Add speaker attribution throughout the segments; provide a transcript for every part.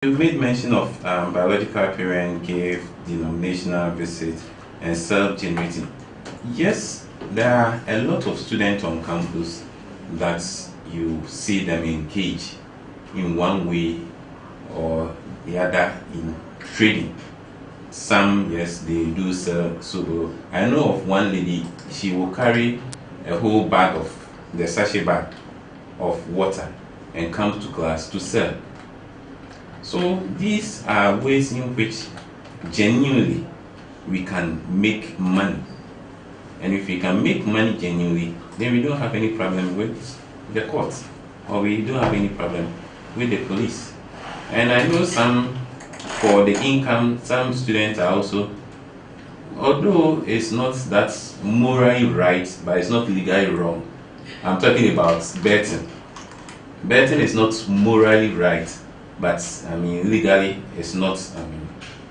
Speaker 1: You made mention of biological parent gave denominational visit and self-generating. Yes, there are a lot of students on campus that you see them engage in one way or the other in trading. Some, yes, they do sell. So I know of one lady, she will carry a whole bag of the sachet bag of water and come to class to sell. So these are ways in which genuinely we can make money. And if we can make money genuinely, then we don't have any problem with the court, or we don't have any problem with the police. And I know for the income, some students are also, although it's not that morally right, but it's not legally wrong. I'm talking about betting. Betting is not morally right, but legally it's not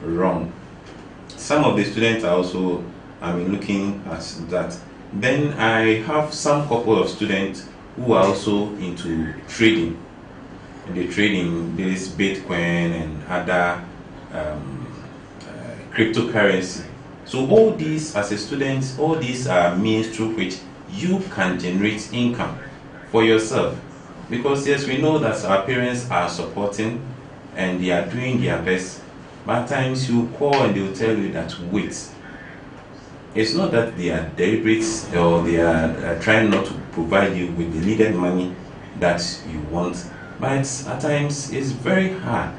Speaker 1: wrong. Some of the students are also looking at that. Then I have some couple of students who are also into trading. They trading this Bitcoin and other cryptocurrency. So all these, as a student, all these are means through which you can generate income for yourself. Because yes, we know that our parents are supporting and they are doing their best. But at times you call and they will tell you that wait. It's not that they are deliberate or they are trying not to provide you with the needed money that you want. But at times it's very hard.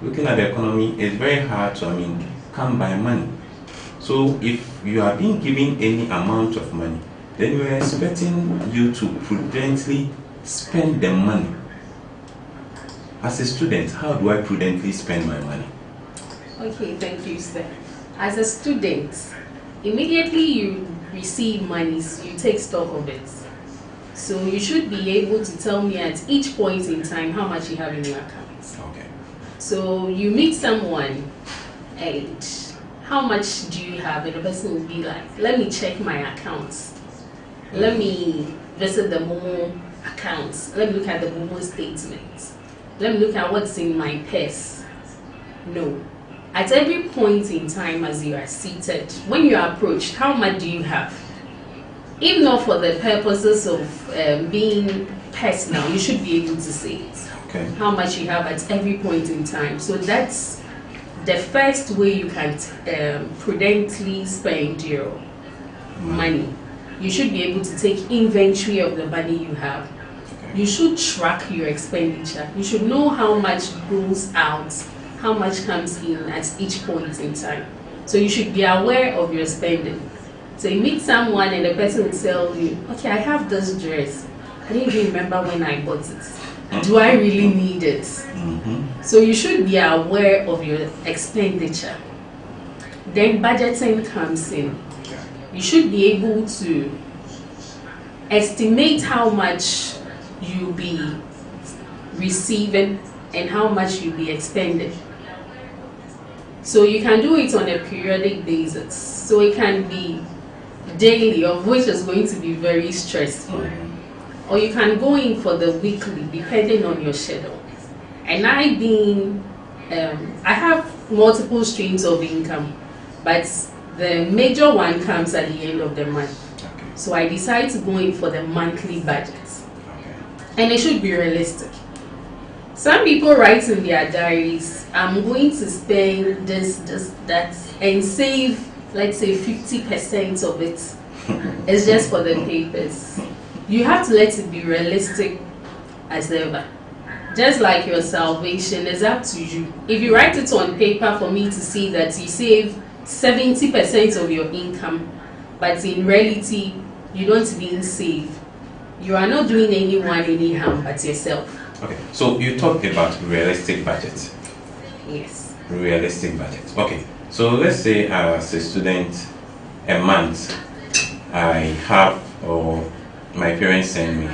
Speaker 1: Looking at the economy, it's very hard to come by money. So if you are being given any amount of money, then we are expecting you to prudently spend the money. As a student, how do I prudently spend my money?
Speaker 2: Okay, thank you, sir. As a student, immediately you receive monies, you take stock of it. So you should be able to tell me at each point in time how much you have in your account.
Speaker 1: Okay.
Speaker 2: So you meet someone and how much do you have? And the person will be like, let me check my accounts. Let me visit the Momo accounts. Let me look at the Momo statements. Let me look at what's in my purse. No. At every point in time as you are seated, when you are approached, how much do you have? If not for the purposes of being personal, you should be able to say it.
Speaker 1: Okay.
Speaker 2: How much you have at every point in time. So that's the first way you can prudently spend your money. You should be able to take inventory of the money you have.
Speaker 1: Okay.
Speaker 2: You should track your expenditure. You should know how much goes out, how much comes in at each point in time. So you should be aware of your spending. So you meet someone and the person will tell you, okay, I have this dress. I didn't even remember when I bought it. Do I really need it?
Speaker 1: Mm-hmm.
Speaker 2: So you should be aware of your expenditure. Then budgeting comes in. You should be able to estimate how much you'll be receiving and how much you'll be expending. So you can do it on a periodic basis. So it can be daily, of which is going to be very stressful. Or you can go in for the weekly, depending on your schedule. And I have multiple streams of income, but the major one comes at the end of the month.
Speaker 1: Okay.
Speaker 2: So I decide to go in for the monthly budget.
Speaker 1: Okay.
Speaker 2: And it should be realistic. Some people write in their diaries, I'm going to spend this, that, and save, let's say, 50% of it. It's just for the papers. You have to let it be realistic as ever. Just like your salvation is up to you. If you write it on paper for me to see that you save 70% of your income, but in reality, you don't even save, you are not doing anyone any harm but yourself.
Speaker 1: Okay, so you talked about realistic budget.
Speaker 2: Yes.
Speaker 1: Realistic budget. Okay, so let's say as a student, a month, I have, or my parents send me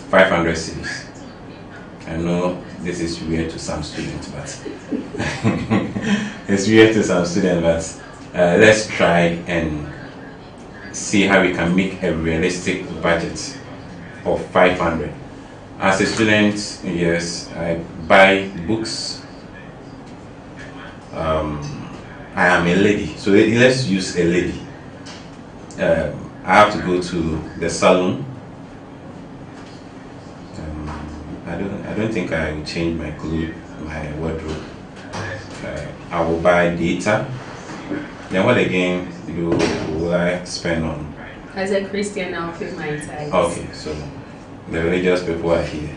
Speaker 1: 500 cedis. I know this is weird to some students, but it's weird to some students, but let's try and see how we can make a realistic budget of 500. As a student, yes, I buy books. I am a lady, so let's use a lady. I have to go to the salon. I don't think I will change my clothes, my wardrobe. I will buy data. Then what again will I spend on?
Speaker 2: As a Christian, I'll pay my tithes.
Speaker 1: Okay, so the religious people are here.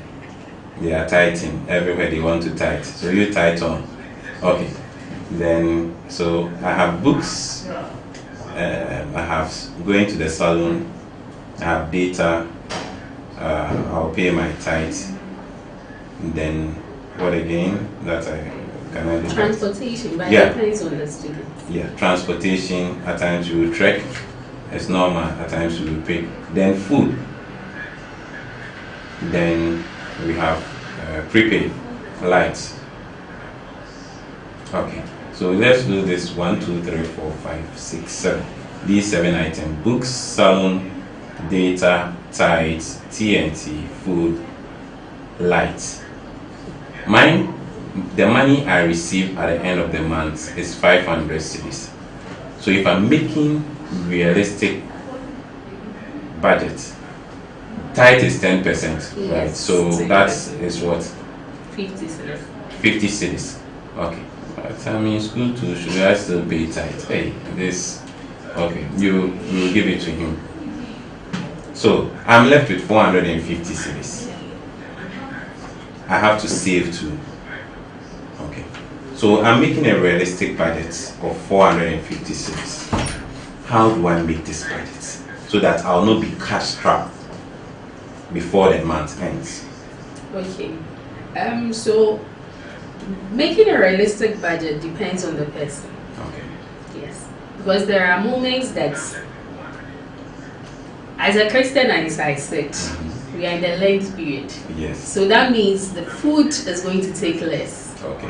Speaker 1: They are tithing everywhere they want to tithe. So you tithe on. Okay. Then so I have books. I have going to the salon. I have data. I'll pay my tithe. Then what again? That I can I do?
Speaker 2: Transportation, but
Speaker 1: Yeah.
Speaker 2: it depends on the student.
Speaker 1: Yeah, transportation. At times you will trek. It's normal. At times you will pay. Then food. Then we have prepaid lights. Okay, so let's do this 1, 2, 3, 4, 5, 6, 7. These 7 items: books, salon, data, tithes, TNT, food, lights. Mine, the money I receive at the end of the month is 500 cedis. So if I'm making realistic budget, tithe is 10%, right?
Speaker 2: Yes,
Speaker 1: So that is what?
Speaker 2: 50 cedis.
Speaker 1: 50 cedis. Okay. But I'm in school too. Should I still pay tithe? Hey, this. Okay, you will give it to him. So I'm left with 450 cedis. I have to save too. Okay. So I'm making a realistic budget of 450 cedis. How do I make this budget so that I'll not be cash strapped before the month ends?
Speaker 2: Okay. So making a realistic budget depends on the person.
Speaker 1: Okay.
Speaker 2: Yes. Because there are moments that, as a Christian, as I said, we are in the Lent period.
Speaker 1: Yes.
Speaker 2: So that means the food is going to take less
Speaker 1: Okay.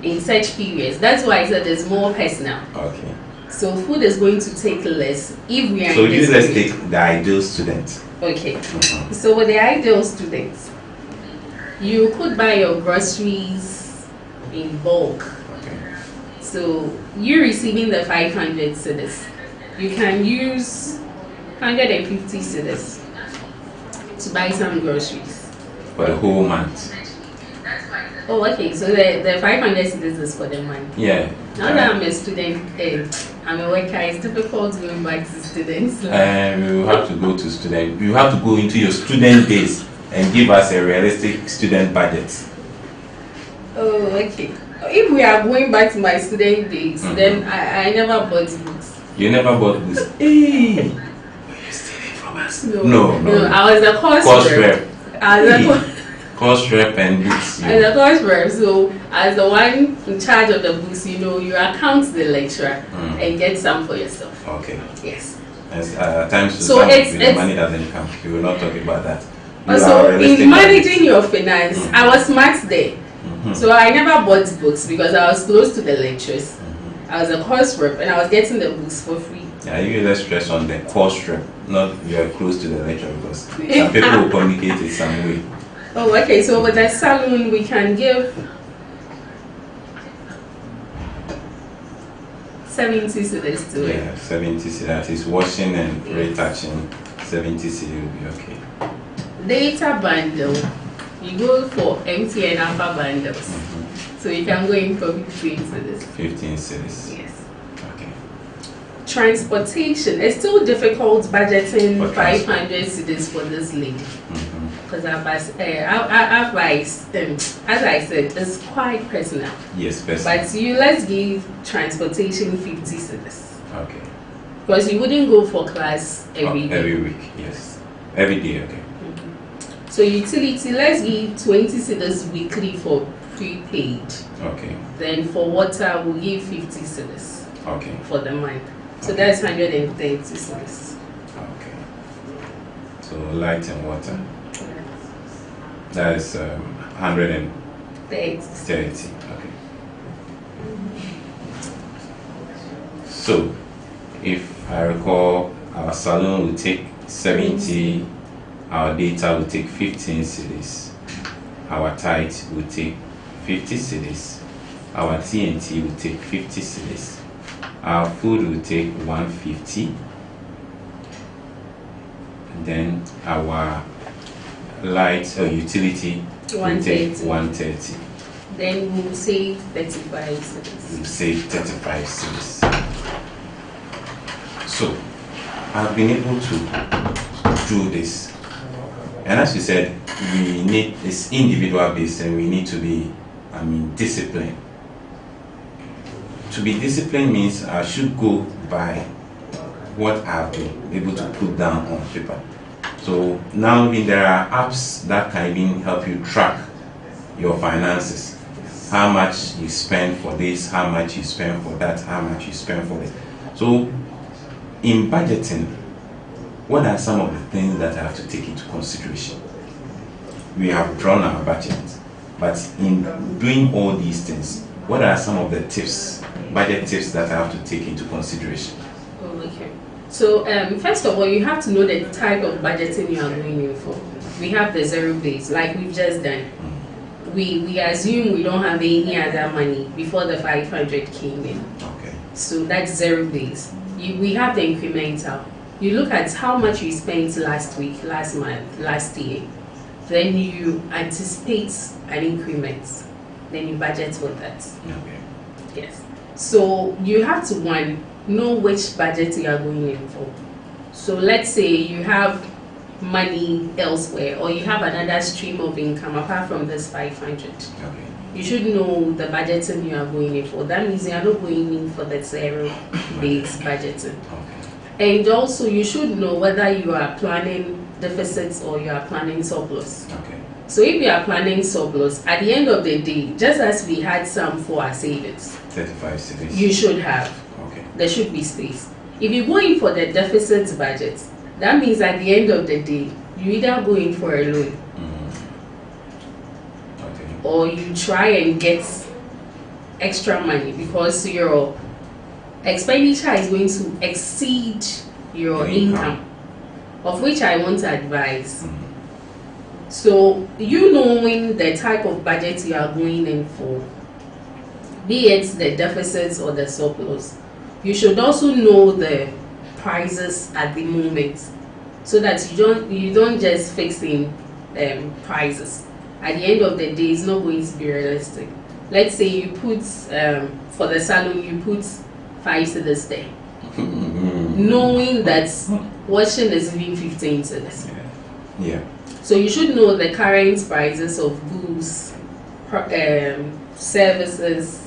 Speaker 2: in such periods. That's why I said it's more personal.
Speaker 1: Okay.
Speaker 2: So food is going to take less if we are
Speaker 1: So
Speaker 2: in this
Speaker 1: let's
Speaker 2: period.
Speaker 1: take the ideal student.
Speaker 2: Okay.
Speaker 1: Mhm.
Speaker 2: So with the ideal students, you could buy your groceries in bulk.
Speaker 1: Okay.
Speaker 2: So you're receiving the 500 cedis. You can use 150 cedis to buy some groceries.
Speaker 1: For the whole month.
Speaker 2: Oh, okay. So the 500 cedis is for the month.
Speaker 1: Yeah.
Speaker 2: Now that I'm a student, I'm a worker, it's difficult going back to students.
Speaker 1: You have to go to student. You have to go into your student days and give us a realistic student budget.
Speaker 2: Oh, okay. If we are going back to my student days,
Speaker 1: Mhm.
Speaker 2: then I never bought books.
Speaker 1: You never bought books. Hey, you're stealing from us.
Speaker 2: No,
Speaker 1: No.
Speaker 2: I was a course
Speaker 1: Course
Speaker 2: rep.
Speaker 1: rep.
Speaker 2: I was a
Speaker 1: Hey. Course rep and books.
Speaker 2: as a course rep, so as the one in charge of the books, you account the lecturer
Speaker 1: Mm.
Speaker 2: and get some for yourself.
Speaker 1: Okay.
Speaker 2: Yes.
Speaker 1: As times to
Speaker 2: So
Speaker 1: come,
Speaker 2: it's-
Speaker 1: the money doesn't come. We will not talk about that. You
Speaker 2: Also,
Speaker 1: are realistic
Speaker 2: in
Speaker 1: about it.
Speaker 2: managing your finance, I was smart there.
Speaker 1: Mhm.
Speaker 2: So I never bought books because I was close to the lecturers.
Speaker 1: Mhm.
Speaker 2: I was a course rep and I was getting the books for free.
Speaker 1: Yeah, you let's stress on the course rep, not you are close to the lecturer, because some people will communicate it some way.
Speaker 2: Oh, okay. So with the salon, we can give 70 cedis to it.
Speaker 1: Yeah, 70 cedi. That is washing and retouching. 70 cedi will be okay.
Speaker 2: Data bundle, you go for MTN Alpha bundles. So you can go in for 15 cedis.
Speaker 1: 15 cedis.
Speaker 2: Yes.
Speaker 1: Okay.
Speaker 2: Transportation, it's still difficult budgeting
Speaker 1: For
Speaker 2: 500 cedis for this lady.
Speaker 1: Mhm.
Speaker 2: Because as I said, it's quite personal.
Speaker 1: Yes, best.
Speaker 2: But let's give transportation 50 cedis.
Speaker 1: Okay.
Speaker 2: Because you wouldn't go for class every day.
Speaker 1: Every week, yes. Every day, okay.
Speaker 2: So utility, let's give 20 cedis weekly for prepaid.
Speaker 1: Okay.
Speaker 2: Then for water, we'll give 50 cedis
Speaker 1: Okay.
Speaker 2: for the month. So
Speaker 1: Okay.
Speaker 2: that's 130 cedis.
Speaker 1: Okay. So light and water. That is 130.
Speaker 2: 30.
Speaker 1: Okay. So, if I recall, our salon will take 70, our data will take 15 cedis. our tithe will take 50 cedis, our TNT will take 50 cedis, our food will take 150, and then our light or utility will take 130.
Speaker 2: Then we'll save 35 cedis.
Speaker 1: We'll save 35 cedis. So I've been able to do this, and as you said, we need this individual based, and we need to be, disciplined. To be disciplined means I should go by what I've been able to put down on paper. So now there are apps that can even help you track your finances. How much you spend for this, how much you spend for that, how much you spend for this. So in budgeting, what are some of the things that I have to take into consideration? We have drawn our budget, but in doing all these things, what are some of the tips, budget tips that I have to take into consideration?
Speaker 2: Okay. So first of all, you have to know the type of budgeting you are going in for. We have the zero base, like we've just done. We assume we don't have any other money before the 500 came in.
Speaker 1: Okay.
Speaker 2: So that's zero base. We have the incremental. You look at how much you spent last week, last month, last year. Then you anticipate an increment. Then you budget for that.
Speaker 1: Okay.
Speaker 2: Yes. So you have to, one, know which budget you are going in for. So let's say you have money elsewhere, or you have another stream of income apart from this 500.
Speaker 1: Okay.
Speaker 2: You should know the budgeting you are going in for. That means you are not going in for the zero base budgeting.
Speaker 1: Okay.
Speaker 2: And also you should know whether you are planning deficits or you are planning surplus.
Speaker 1: Okay.
Speaker 2: So if you are planning surplus, at the end of the day, just as we had some for our savings,
Speaker 1: 35 cedis.
Speaker 2: you should have.
Speaker 1: Okay.
Speaker 2: There should be space. If you go in for the deficit budget, that means at the end of the day, you either go in for a loan,
Speaker 1: Okay.
Speaker 2: or you try and get extra money because your expenditure is going to exceed your income, of which I want to advise. So you knowing the type of budget you are going in for, be it the deficits or the surplus, you should also know the prices at the moment, so that you don't just fix in prices. At the end of the day, it's not going to be realistic. Let's say you put for the salon, you put 5 cedis there, knowing that washing is even 15 cedis.
Speaker 1: Yeah.
Speaker 2: So you should know the current prices of goods, services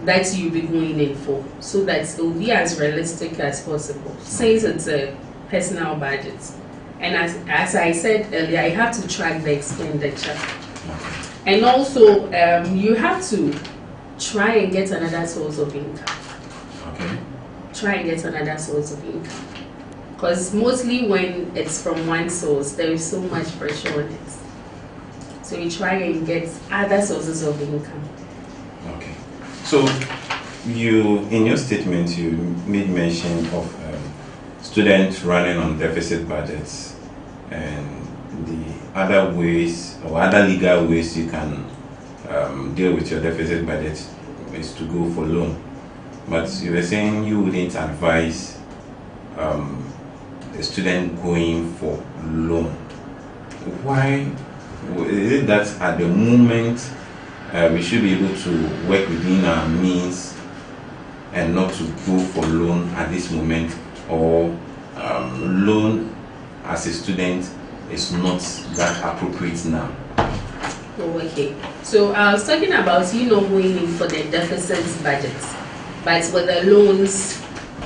Speaker 2: that you'll be going in for, so that it will be as realistic as possible, since it's a personal budget. And as I said earlier, you have to track the expenditure. And also you have to try and get another source of income.
Speaker 1: Okay.
Speaker 2: Try and get another source of income, because mostly when it's from one source, there is so much pressure on it. So you try and get other sources of income.
Speaker 1: Okay. So you, in your statement, you made mention of students running on deficit budgets, and the other ways or other legal ways you can deal with your deficit budget is to go for loan. But you were saying you wouldn't advise a student going for loan. Why is it that at the moment we should be able to work within our means and not to go for loan at this moment, or loan as a student is not that appropriate now?
Speaker 2: Oh, okay. So I was talking about you not going in for the deficit budget, but with the loans,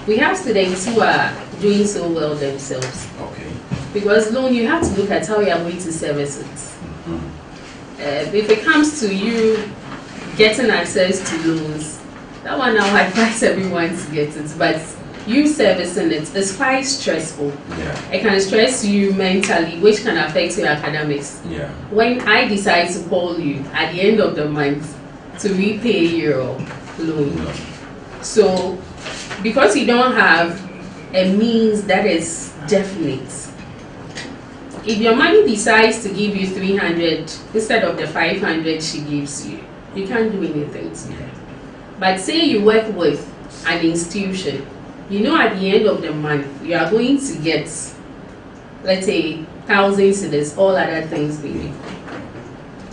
Speaker 2: we have students who are doing so well themselves.
Speaker 1: Okay.
Speaker 2: Because loan, you have to look at how you are going to service it. If it comes to you getting access to loans, that one I would advise everyone to get it. But you servicing it is quite stressful.
Speaker 1: Yeah.
Speaker 2: It can stress you mentally, which can affect your academics.
Speaker 1: Yeah.
Speaker 2: When I decide to call you at the end of the month to repay your loan,
Speaker 1: No.
Speaker 2: so because you don't have a means that is definite, If your mommy decides to give you 300 instead of the 500 she gives you, you can't do anything to that. But say you work with an institution, you know at the end of the month you are going to get, let's say, thousands of this, all other things being equal.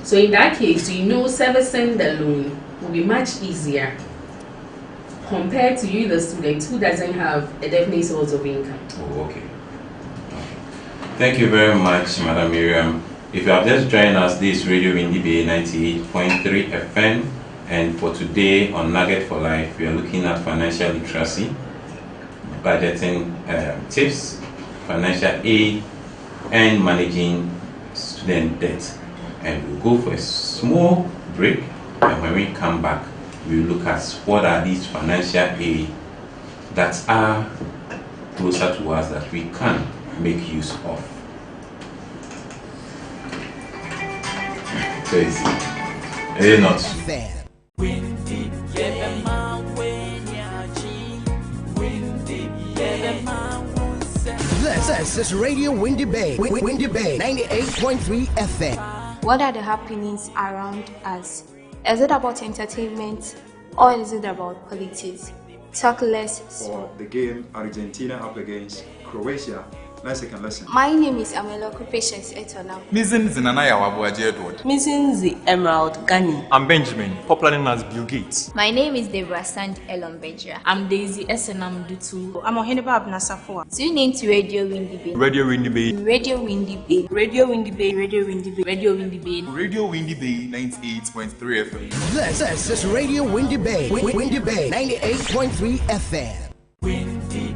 Speaker 2: So in that case, you know servicing the loan will be much easier compared to you, the student who doesn't have a definite source of income.
Speaker 1: Oh, okay. Thank you very much, Madam Miriam. If you have just joined us, this is Radio Windy Bay 98.3 FM, and for today on Nugget for Life, we are looking at financial literacy, budgeting tips, financial aid, and managing student debt. And we'll go for a small break, and when we come back, we'll look at what are these financial aid that are closer to us that we can make use of. So it's not fair.
Speaker 3: This is Radio Windy Bay, Windy Bay 98.3 FM.
Speaker 4: What are the happenings around us? Is it about entertainment or is it about politics? Talk less.
Speaker 5: For the game Argentina up against Croatia. Let's take a listen.
Speaker 4: My name is Amelo Patience Etona.
Speaker 6: Mizin Zinanaya Wabuaji Edward.
Speaker 7: Mizin Emerald Gani.
Speaker 6: I'm Benjamin, popular known as Bill Gates.
Speaker 8: My name is Deborah Sand Elombeja.
Speaker 7: I'm Daisy Esenam Dutu.
Speaker 9: I'm Oheneba Abnasafua.
Speaker 8: Tune in to Radio Windy Bay.
Speaker 6: Radio Windy Bay.
Speaker 8: Radio Windy Bay.
Speaker 7: Radio Windy Bay. Radio Windy Bay. Radio Windy Bay.
Speaker 6: Radio Windy Bay 98.3 FM.
Speaker 3: This is Radio Windy Bay, Windy Bay 98.3 FM.
Speaker 10: Windy,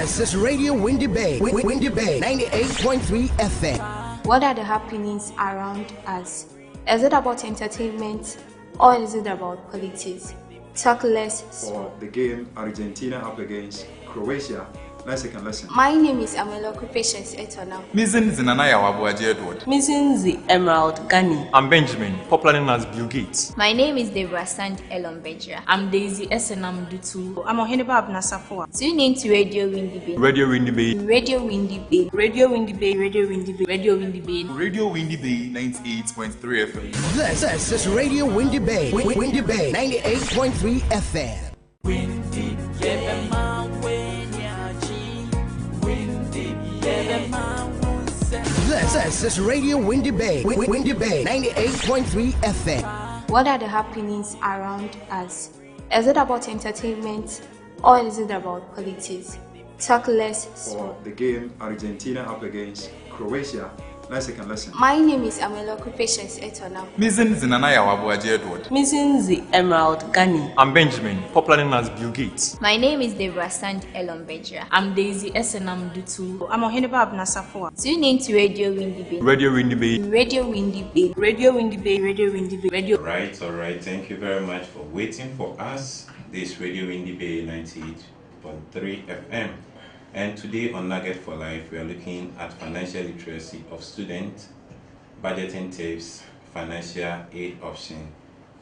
Speaker 3: This is Radio Windy Bay, Windy Bay 98.3 FM.
Speaker 4: What are the happenings around us? Is it about entertainment or is it about politics? Talk less.
Speaker 5: For the game Argentina up against Croatia. Let's take a listen.
Speaker 4: My name is Amelo Patience Etona.
Speaker 6: Mizin Zinanaya Wabuaji Edward.
Speaker 7: Mizin Emerald Gani.
Speaker 6: I'm Benjamin, popular known as Bill Gates.
Speaker 8: My name is Deborah Sand Elombeja.
Speaker 7: I'm Daisy Esenam Dutu.
Speaker 9: I'm Oheneba Abnasafua.
Speaker 8: Tune in to Radio Windy Bay.
Speaker 6: Radio Windy Bay.
Speaker 8: Radio Windy Bay.
Speaker 7: Radio Windy Bay. Radio Windy Bay. Radio Windy Bay.
Speaker 6: Radio Windy Bay 98.3 FM.
Speaker 3: This is Radio Windy Bay, Windy Bay 98.3 FM.
Speaker 10: Windy,
Speaker 3: This is Radio Windy Bay, Windy Bay 98.3 FM.
Speaker 4: What are the happenings around us? Is it about entertainment or is it about politics? Talk less.
Speaker 5: For the game Argentina up against Croatia. Let's take a listen.
Speaker 4: My name is Amelo Patience Etona.
Speaker 6: Mizin Zinanaya Wabuaji Edward.
Speaker 7: Mizin Emerald Gani.
Speaker 6: I'm Benjamin, popular known as Bill Gates.
Speaker 8: My name is Deborah Sand Elombeja.
Speaker 7: I'm Daisy Esenam Dutu.
Speaker 9: I'm Oheneba Abnasafua.
Speaker 8: Tune in to Radio Windy Bay.
Speaker 6: Radio Windy Bay.
Speaker 8: Radio Windy Bay.
Speaker 7: Radio Windy Bay. Radio Windy Bay. Radio.
Speaker 1: All right. Thank you very much for waiting for us. This Radio Windy Bay 98.3 FM. And today on Nugget for Life, we are looking at financial literacy of students, budgeting tips, financial aid option,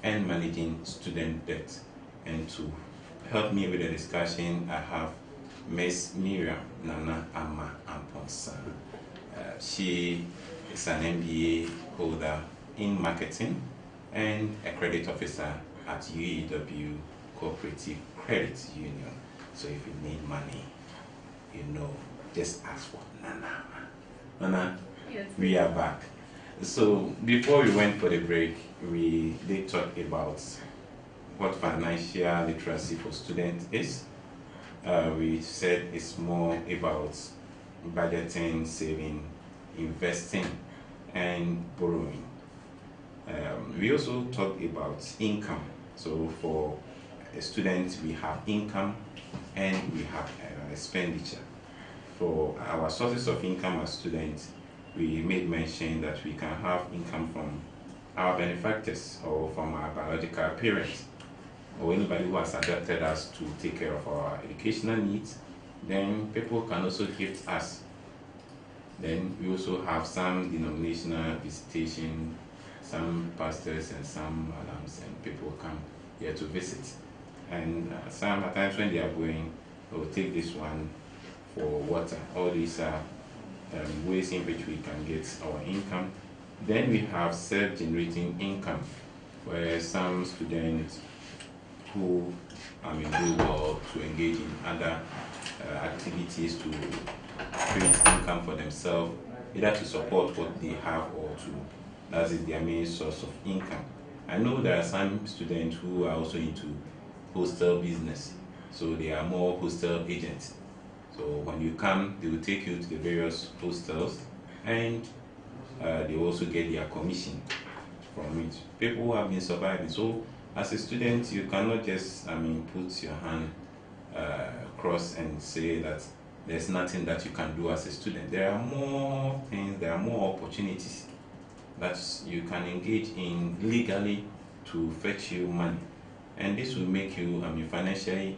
Speaker 1: and managing student debt. And to help me with the discussion, I have Miss Miriam Nana Ama Amponsa. She is an MBA holder in marketing and a credit officer at UEW Cooperative Credit Union. So if you need money, just ask for Nana. Nana,
Speaker 2: Yes.
Speaker 1: We are back. So before we went for the break, we did talk about what financial literacy for students is. We said it's more about budgeting, saving, investing, and borrowing. We also talked about income. So for a student, we have income and we have expenditure. For our sources of income as students, we made mention that we can have income from our benefactors or from our biological parents or anybody who has adopted us to take care of our educational needs. Then people can also gift us. Then we also have some denominational visitation, some pastors and some alums and people come here to visit. And some at times when they are going, they'll take this one for water. All these are ways in which we can get our income. Then we have self-generating income, where some students who do well to engage in other activities to create income for themselves, either to support what they have or to, that is their main source of income. I know there are some students who are also into hostel business, so they are more hostel agents. So when you come, they will take you to the various hostels, and they also get their commission from it. People who have been surviving. So as a student, you cannot just put your hand across and say that there's nothing that you can do as a student. There are more things, there are more opportunities that you can engage in legally to fetch you money, and this will make you financially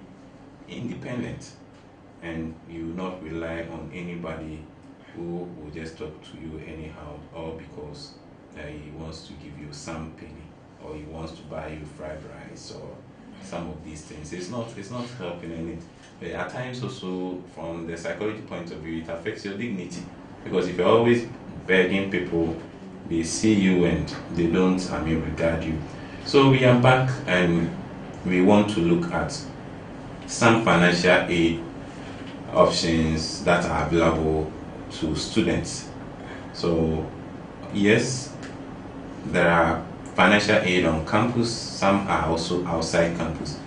Speaker 1: independent, and you will not rely on anybody who will just talk to you anyhow, or because he wants to give you some penny, or he wants to buy you fried rice or some of these things. It's not helping anything. But at times also, from the psychology point of view, it affects your dignity, because if you're always begging people, they see you and they don't regard you. So we are back, and we want to look at some financial aid options that are available to students. So yes, there are financial aid on campus, some are also outside campus.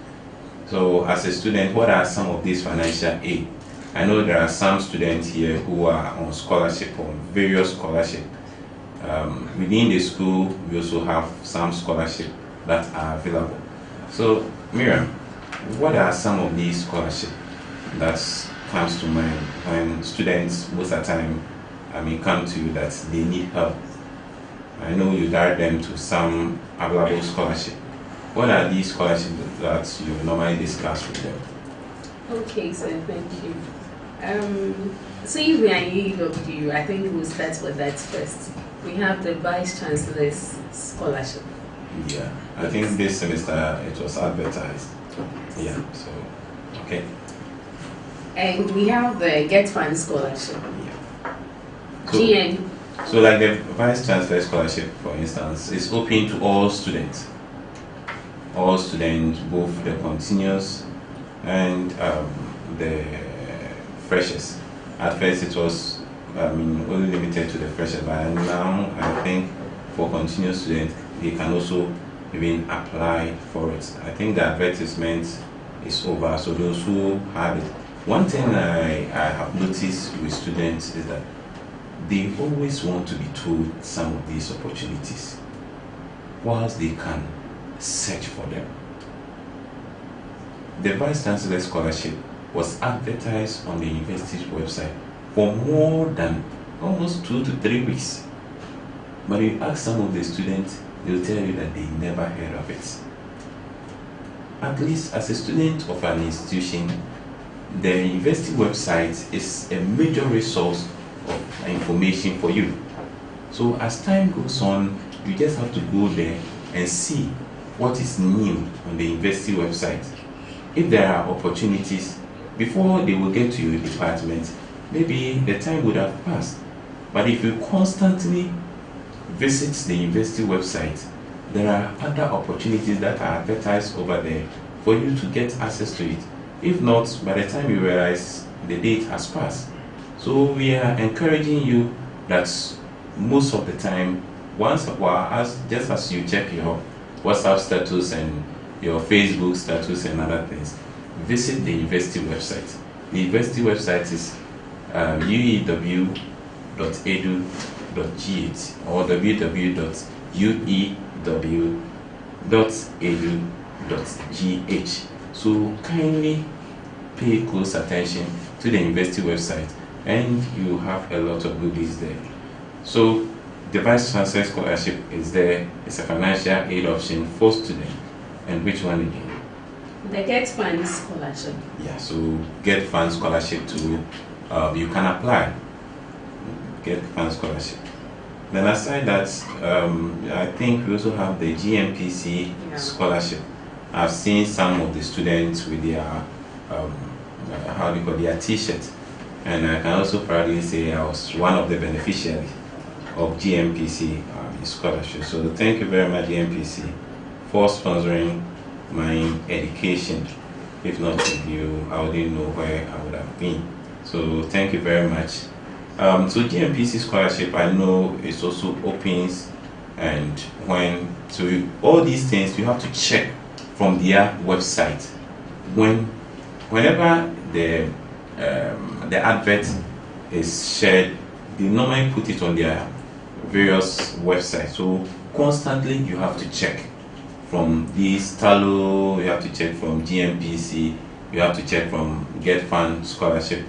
Speaker 1: So as a student, what are some of these financial aid? I know there are some students here who are on scholarship, on various scholarships. Within the school, we also have some scholarships that are available. So Miriam, what are some of these scholarships that comes to mind when students most of the time come to you that they need help? I know you direct them to some available scholarship. What are these scholarships that you normally discuss with them?
Speaker 2: Okay, so thank you. So if we are in UW, I think we'll start with that first. We have the Vice Chancellor's Scholarship.
Speaker 1: Yeah, I think this semester it was advertised. Yeah, so, okay.
Speaker 2: And we have the Get Fund Scholarship.
Speaker 1: Yeah.
Speaker 2: GN.
Speaker 1: So like the Vice Chancellor Scholarship, for instance, is open to all students. All students, both the continuous and the freshers. At first it was only limited to the freshers, but now I think for continuous students, they can also even apply for it. I think the advertisement is over, so those who have it. One thing I have noticed with students is that they always want to be told some of these opportunities, whilst they can search for them. The Vice Chancellor Scholarship was advertised on the university's website for more than almost 2 to 3 weeks. But you ask some of the students, they'll tell you that they never heard of it. At least as a student of an institution, the university website is a major resource of information for you. So as time goes on, you just have to go there and see what is new on the university website. If there are opportunities, before they will get to your department, maybe the time would have passed. But if you constantly visit the university website, there are other opportunities that are advertised over there for you to get access to it. If not, by the time you realize the date has passed. So we are encouraging you that most of the time, once a while, just as you check your WhatsApp status and your Facebook status and other things, visit the university website. The university website is uew.edu.gh or www.uew.edu.gh. So kindly pay close attention to the university website, and you have a lot of goodies there. So the Vice Chancellor Scholarship is there. It's a financial aid option for students. And which one again?
Speaker 2: The Get Fund Scholarship.
Speaker 1: Yeah, so Get Fund Scholarship too. You can apply. Get Fund Scholarship. Then aside that, I think we also have the GMPC Scholarship. I've seen some of the students with their how do you call their T-shirt, and I can also proudly say I was one of the beneficiaries of GMPC scholarship. So thank you very much, GMPC, for sponsoring my education. If not with you, I wouldn't know where I would have been. So thank you very much. So GMPC scholarship, I know it also opens, and all these things you have to check from their website. Whenever the advert is shared, they normally put it on their various websites. So constantly you have to check from this Talo, you have to check from GMPC, you have to check from Get Fund Scholarship.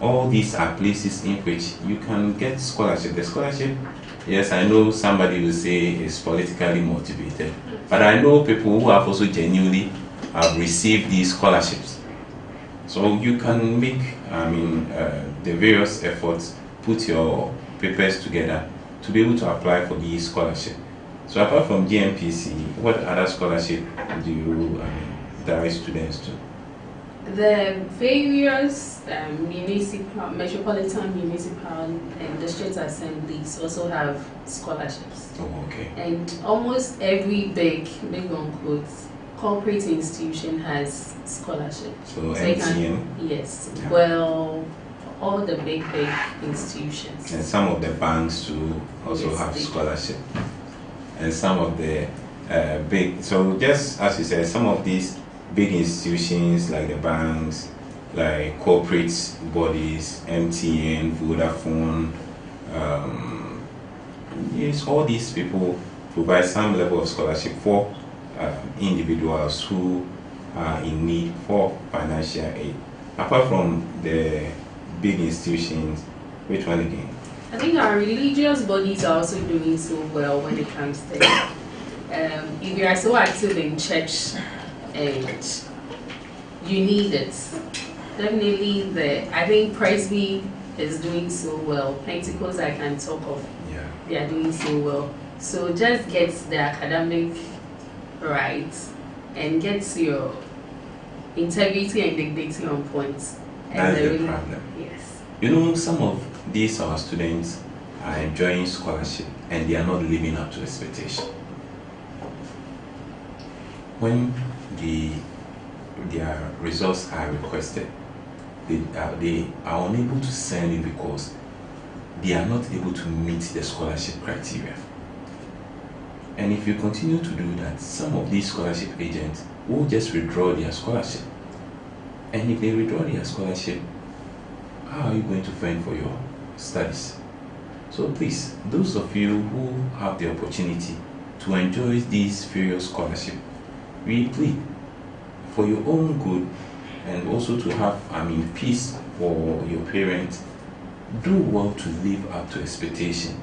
Speaker 1: All these are places in which you can get scholarship. The scholarship, yes, I know somebody will say is politically motivated, but I know people who have also genuinely have received these scholarships. So you can make, the various efforts, put your papers together to be able to apply for the scholarship. So apart from GMPC, what other scholarship do you direct students to?
Speaker 2: The various metropolitan municipal and district assemblies also have scholarships.
Speaker 1: Oh, okay.
Speaker 2: And almost every big on quotes, corporate institution has scholarship.
Speaker 1: So MTN?
Speaker 2: Yes.
Speaker 1: Yeah.
Speaker 2: Well, all the big institutions.
Speaker 1: And some of the banks too also have scholarship. And some of the so just as you said, some of these big institutions like the banks, like corporate bodies, MTN, Vodafone, yes, all these people provide some level of scholarship for individuals who are in need for financial aid. Apart from the big institutions, which one again?
Speaker 2: I think our religious bodies are also doing so well when it comes to it. If you are so active in church and you need it, definitely I think Presby is doing so well. Pentecost I can talk of.
Speaker 1: Yeah.
Speaker 2: They are doing so well. So just get the academic right and get your integrity and dignity on point.
Speaker 1: That's the problem.
Speaker 2: Yes.
Speaker 1: You know, some of these our students are enjoying scholarship and they are not living up to expectation. When their results are requested, they are unable to send it because they are not able to meet the scholarship criteria. And if you continue to do that, some of these scholarship agents will just withdraw their scholarship. And if they withdraw their scholarship, how are you going to fund for your studies? So please, those of you who have the opportunity to enjoy these various scholarships, we plead for your own good and also to have, peace for your parents. Do well to live up to expectation.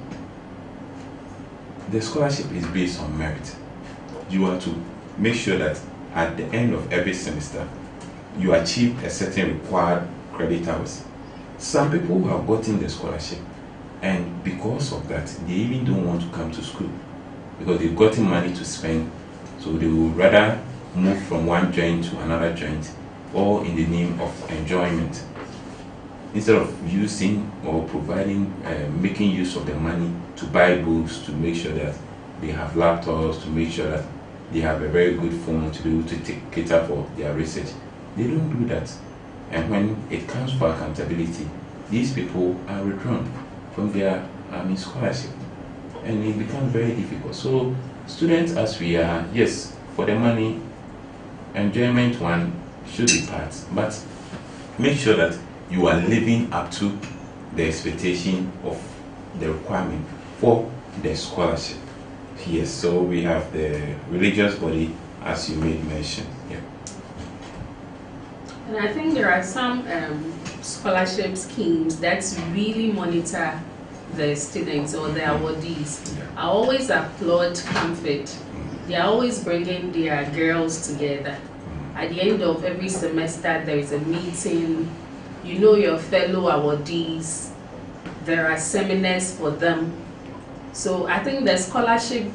Speaker 1: The scholarship is based on merit. You are to make sure that at the end of every semester, you achieve a certain required credit hours. Some people who have gotten the scholarship, and because of that, they even don't want to come to school because they've gotten money to spend, so they would rather move from one joint to another joint, all in the name of enjoyment, instead of using or providing, making use of the money to buy books, to make sure that they have laptops, to make sure that they have a very good phone to be able to cater for their research. They don't do that. And when it comes for accountability, these people are withdrawn from their scholarship, and it becomes very difficult. So students, as we are, yes, for the money, enjoyment one should be part, but make sure that you are living up to the expectation of the requirement for the scholarship. Yes, so we have the religious body, as you made mention. Yeah.
Speaker 2: And I think there are some scholarship schemes that really monitor the students or the awardees. I always applaud Comfort. They are always bringing their girls together. At the end of every semester, there is a meeting. You know your fellow awardees. There are seminars for them. So I think the scholarship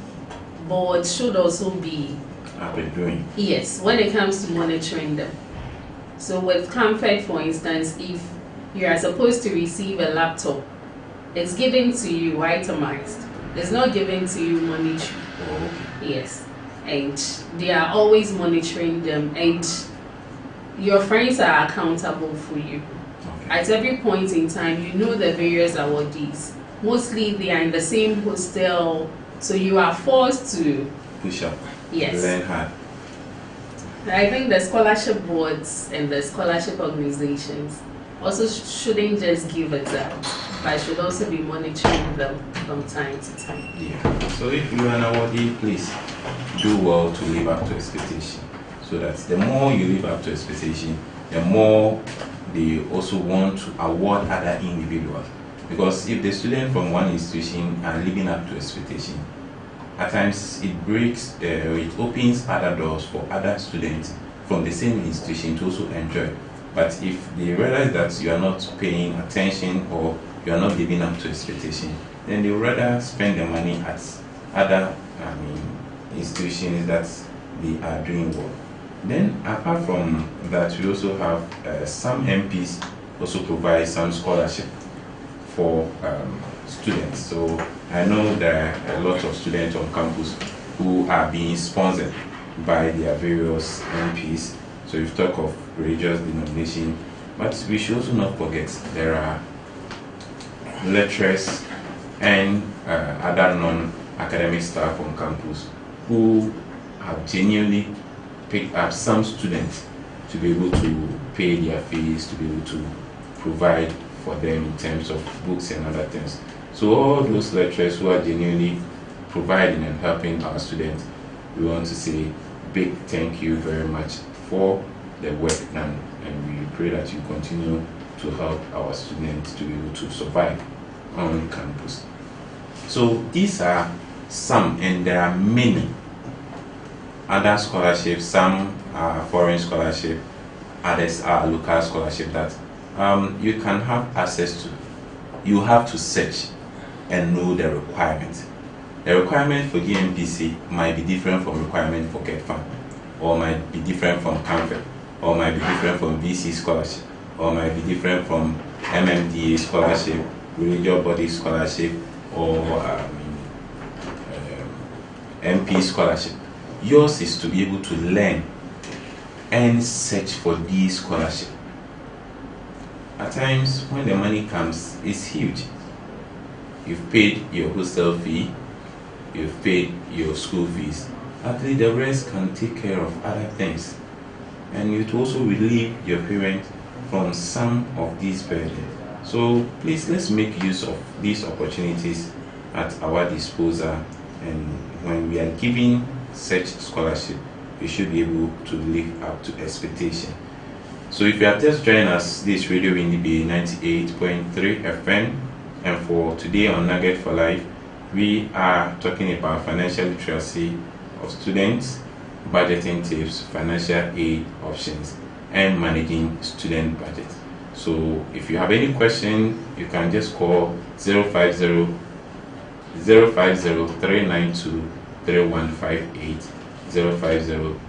Speaker 2: board should also be
Speaker 1: have been doing?
Speaker 2: Yes, when it comes to monitoring them. So with Comfort, for instance, if you are supposed to receive a laptop, it's given to you itemized. It's not given to you monetary.
Speaker 1: Oh, okay.
Speaker 2: Yes. And they are always monitoring them, and your friends are accountable for you.
Speaker 1: Okay.
Speaker 2: At every point in time, you know the various awardees. Mostly they are in the same hostel, so you are forced to
Speaker 1: Push up.
Speaker 2: Yes.
Speaker 1: Learn hard.
Speaker 2: I think the scholarship boards and the scholarship organizations also shouldn't just give exams, but should also be monitoring them from time to time.
Speaker 1: Yeah. So if you are an awardee, please do well to live up to expectation. So that the more you live up to expectation, the more they also want to award other individuals. Because if the student from one institution are living up to expectation, at times it breaks, it opens other doors for other students from the same institution to also enjoy. But if they realize that you are not paying attention or you are not living up to expectation, then they would rather spend their money at other institutions that they are doing well. Then apart from that, we also have some MPs also provide some scholarship for students. So I know there are a lot of students on campus who are being sponsored by their various MPs. So if you talk of religious denomination, but we should also not forget there are lecturers and other non-academic staff on campus who have genuinely picked up some students to be able to pay their fees, to be able to provide for them in terms of books and other things. So all those lecturers who are genuinely providing and helping our students, we want to say big thank you very much for the work done, and we pray that you continue to help our students to be able to survive on campus. So these are some, and there are many other scholarships. Some are foreign scholarship, others are local scholarship that you can have access to. You have to search and know the requirement. The requirement for GMPC might be different from requirement for GetFund, or might be different from Comfort, or might be different from VC scholarship, or might be different from MMDA scholarship, religious body scholarship, or MP scholarship. Yours is to be able to learn and search for these scholarships. At times, when the money comes, it's huge. You've paid your hostel fee, you've paid your school fees. Actually, the rest can take care of other things. And it also relieve your parents from some of these burdens. So please, let's make use of these opportunities at our disposal. And when we are giving such scholarship, we should be able to live up to expectation. So if you are just joining us, this is Radio Windy Bay 98.3 FM, and for today on Nugget for Life, we are talking about financial literacy of students, budgeting tips, financial aid options, and managing student budget. So if you have any question, you can just call 050 392 3158, 050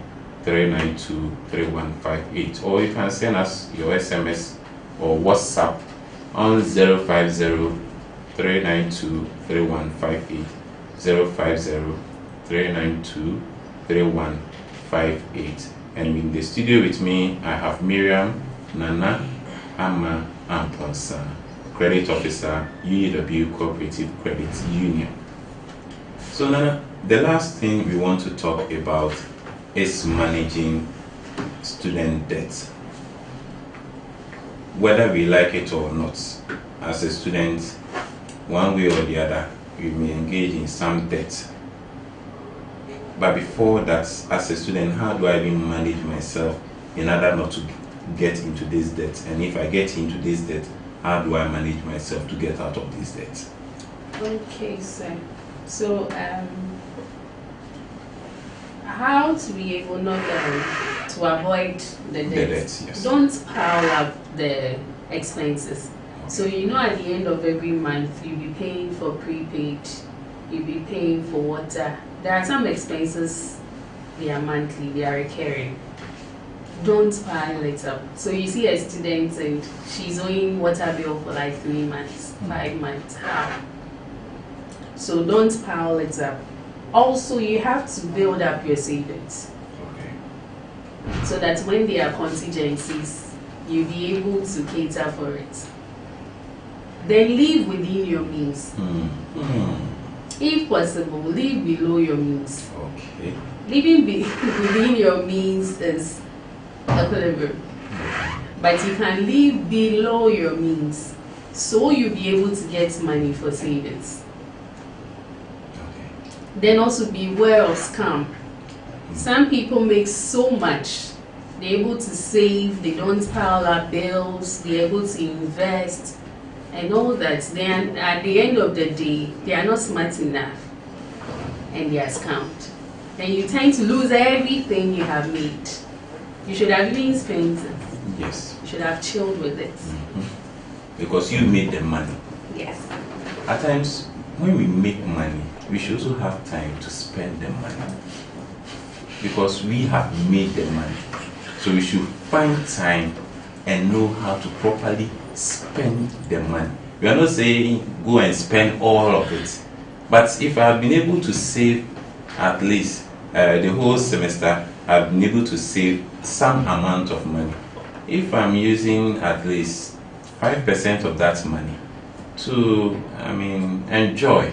Speaker 1: 392 3158, or you can send us your SMS or WhatsApp on 050 392 3158, 050 392 3158. And in the studio with me, I have Miriam, Nana, Amma, and Ponsa, Credit Officer, UAW Cooperative Credit Union. So Nana, the last thing we want to talk about is managing student debt. Whether we like it or not, as a student, one way or the other, we may engage in some debt. But before that, as a student, how do I even manage myself in order not to get into this debt? And if I get into this debt, how do I manage myself to get out of this debt?
Speaker 2: Okay, sir. So, how to be able not to avoid the debt?
Speaker 1: Yes.
Speaker 2: Don't pile up the expenses. So you know, at the end of every month, you'll be paying for prepaid, you'll be paying for water. There are some expenses they are monthly, they are recurring. Don't pile it up. So you see a student and she's owing water bill for like 3 months, 5 months. How? So don't pile it up. Also, you have to build up your savings.
Speaker 1: Okay.
Speaker 2: So that when there are contingencies, you'll be able to cater for it. Then live within your means. If possible, live below your means.
Speaker 1: Okay.
Speaker 2: Living within your means is equilibrium. But you can live below your means, so you'll be able to get money for savings.
Speaker 1: Okay.
Speaker 2: Then also beware of scam. Some people make so much. They're able to save, they don't pile up bills, they're able to invest and all that. Then at the end of the day, they are not smart enough and they are scammed. Then you tend to lose everything you have made. You should have even spent it.
Speaker 1: Yes.
Speaker 2: You should have chilled with it.
Speaker 1: Because you made the money.
Speaker 2: Yes.
Speaker 1: At times, when we make money, we should also have time to spend the money. Because we have made the money. So we should find time and know how to properly spend the money. We are not saying go and spend all of it. But if I have been able to save at least the whole semester, I've been able to save some amount of money. If I'm using at least 5% of that money to, enjoy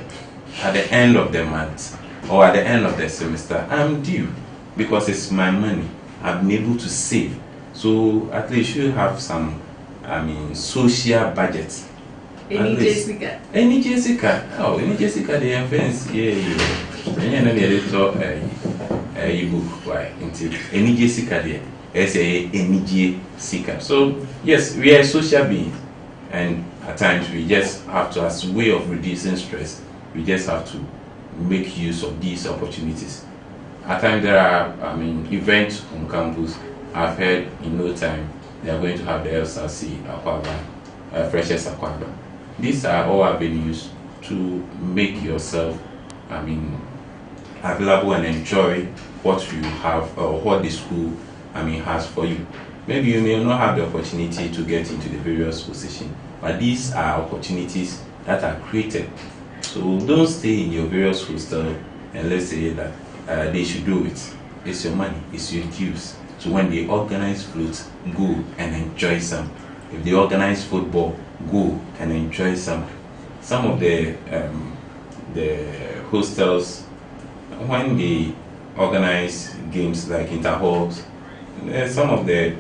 Speaker 1: at the end of the month or at the end of the semester, I'm due because it's my money. I've been able to save. So at least you have some, social budget.
Speaker 2: Any Jessica?
Speaker 1: Any Jessica? Oh, any Jessica, the offense, yeah. And then they talk book, why? Any Jessica there. Any Jessica. So, yes, we are social beings. And at times we just have to, as a way of reducing stress, we just have to make use of these opportunities. At times there are, events on campus. I've heard in no time they are going to have the LSRC Aquaba, Freshers Aquaba. These are all avenues to make yourself, available and enjoy what you have or what the school, has for you. Maybe you may not have the opportunity to get into the various positions, but these are opportunities that are created. So don't stay in your various hostel and let's say that they should do it. It's your money, it's your dues. So when they organize float, go and enjoy some. If they organize football, go and enjoy some. Some of the hostels, when they organize games like interhalls, some of the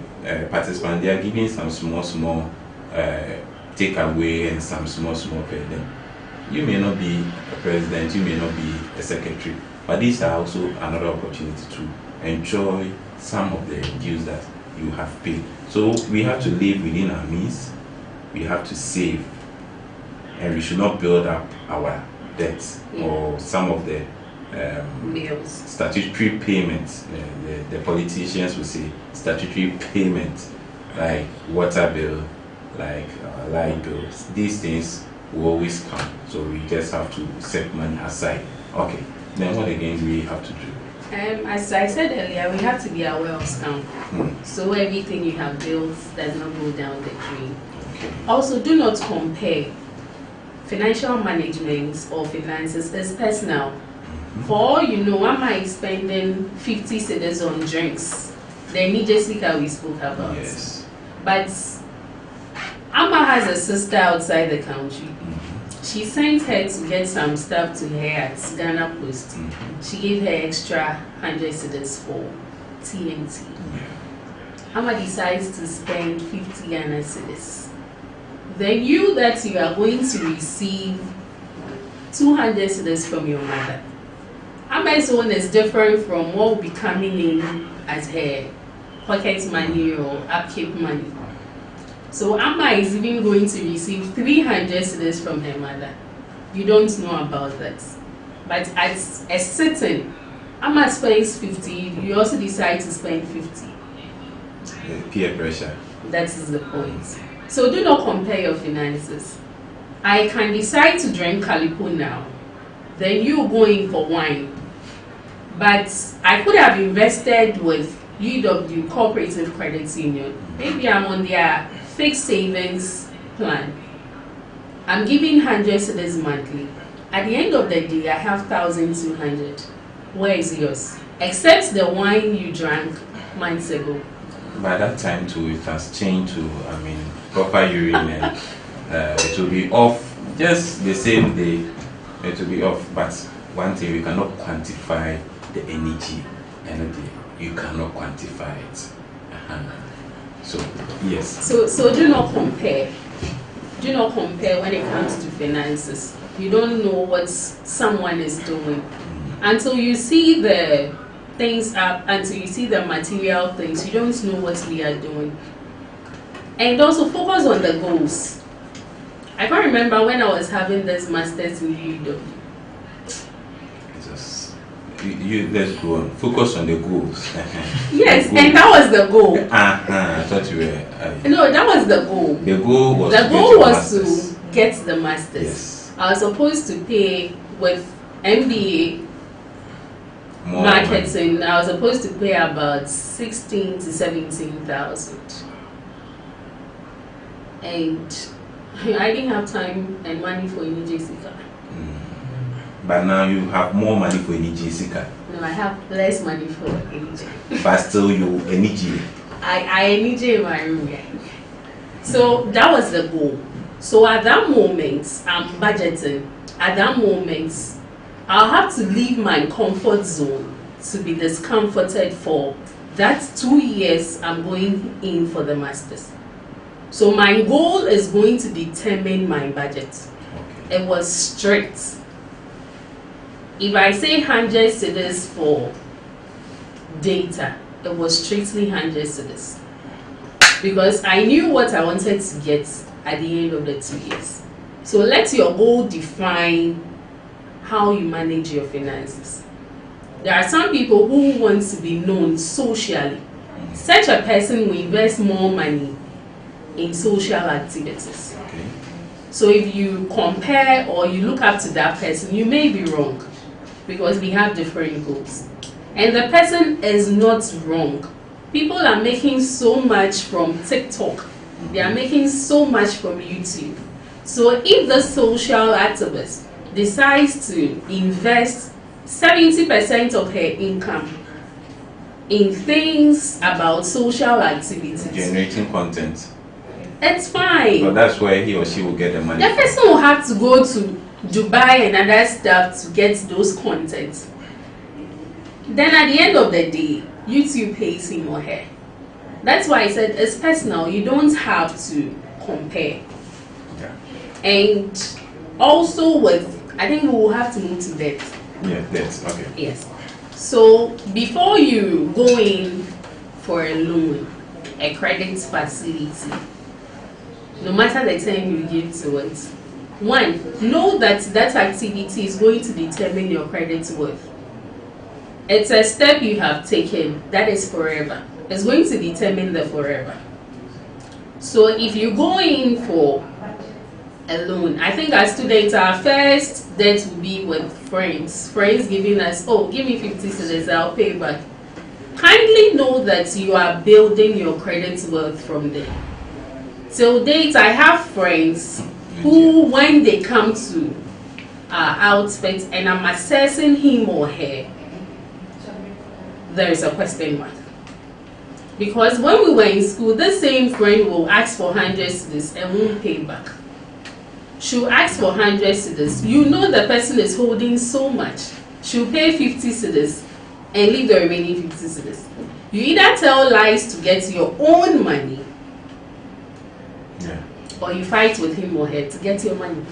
Speaker 1: participants, they are giving some small takeaway and some small pay them. You may not be a president, you may not be a secretary, but these are also another opportunity to enjoy some of the dues that you have paid. So we have to live within our means, we have to save, and we should not build up our debts or some of the
Speaker 2: bills.
Speaker 1: Statutory payments. The politicians will say statutory payments like water bill, like light bills. These things will always come. So we just have to set money aside. Okay. Then what again do we have to do?
Speaker 2: As I said earlier, we have to be aware of scam. So everything you have built does not go down the drain.
Speaker 1: Okay.
Speaker 2: Also, do not compare. Financial management or finances is personal. For all you know, I might spending 50 cedis on drinks. The need Jessica we spoke about.
Speaker 1: Yes.
Speaker 2: But Amma has a sister outside the country. She sent her to get some stuff to her at Ghana Post. She gave her extra 100 cedis for TNT. Amma decides to spend 50 Ghana cedis. Then you are going to receive 200 cedis from your mother. Amma's own is different from what will be coming in as her pocket money or upkeep money. So Amma is even going to receive 300 cedis from her mother. You don't know about that. But at a certain, Amma spends 50, you also decide to spend 50.
Speaker 1: Peer pressure.
Speaker 2: That is the point. So do not compare your finances. I can decide to drink Calipo now. Then you go in for wine. But I could have invested with UW Cooperative Credit Union. Maybe I'm on their fixed savings plan. I'm giving 100 cedis monthly. At the end of the day, I have 1,200. Where is yours? Except the wine you drank months ago.
Speaker 1: By that time too, it has changed to, proper urine, and it will be off just the same day. It will be off, but one thing, we cannot quantify the energy. You cannot quantify it. So yes.
Speaker 2: So do not compare. Do not compare when it comes to finances. You don't know what someone is doing until you see the things up, until you see the material things. You don't know what they are doing. And also focus on the goals. I can't remember when I was having this master's in UW.
Speaker 1: Let's go on. Focus on the goals.
Speaker 2: Yes,
Speaker 1: the goals.
Speaker 2: And that was the goal.
Speaker 1: I thought you were.
Speaker 2: No, that was the goal.
Speaker 1: The goal was.
Speaker 2: The goal was to get the masters.
Speaker 1: Yes.
Speaker 2: I was supposed to pay with MBA
Speaker 1: more
Speaker 2: marketing.
Speaker 1: Money.
Speaker 2: I was supposed to pay about 16 to 17,000, and I didn't have time and money for any Jessica.
Speaker 1: But now you have more money for any Jessica.
Speaker 2: No, I have less money for NJ.
Speaker 1: But still, you NJ.
Speaker 2: I NJ in my room. So that was the goal. So at that moment, I'm budgeting. At that moment, I'll have to leave my comfort zone to be discomforted for that 2 years I'm going in for the masters. So my goal is going to determine my budget.
Speaker 1: Okay.
Speaker 2: It was strict. If I say 100 cedis for data, it was strictly 100 cedis. Because I knew what I wanted to get at the end of the 2 years. So let your goal define how you manage your finances. There are some people who want to be known socially. Such a person will invest more money in social activities.
Speaker 1: Okay.
Speaker 2: So if you compare or you look up to that person, you may be wrong because we have different goals. And the person is not wrong. People are making so much from TikTok. They are making so much from YouTube. So if the social activist decides to invest 70% of her income in things about social activities,
Speaker 1: generating content,
Speaker 2: it's fine.
Speaker 1: But that's where he or she will get the money.
Speaker 2: The person will have to go to Dubai and other stuff to get those contents. Then at the end of the day, YouTube pays him or her. That's why I said it's personal. You don't have to compare.
Speaker 1: Yeah.
Speaker 2: And also with, I think we will have to move to debt.
Speaker 1: Yeah, debt. Okay.
Speaker 2: Yes. So before you go in for a loan, a credit facility, no matter the time you give to it, one, know that that activity is going to determine your credit worth. It's a step you have taken that is forever. It's going to determine the forever. So if you go in for a loan, I think as students, our first debt will be with friends. Friends giving us, oh, give me 50 cedis, I'll pay back. Kindly know that you are building your credit worth from there. Till date, I have friends who, when they come to our outfit and I'm assessing him or her, there is a question mark. Because when we were in school, the same friend will ask for 100 cedis and won't pay back. She'll ask for 100 cedis. You know the person is holding so much. She'll pay 50 cedis and leave the remaining 50 cedis. You either tell lies to get your own money, or you fight with him or her to get your money.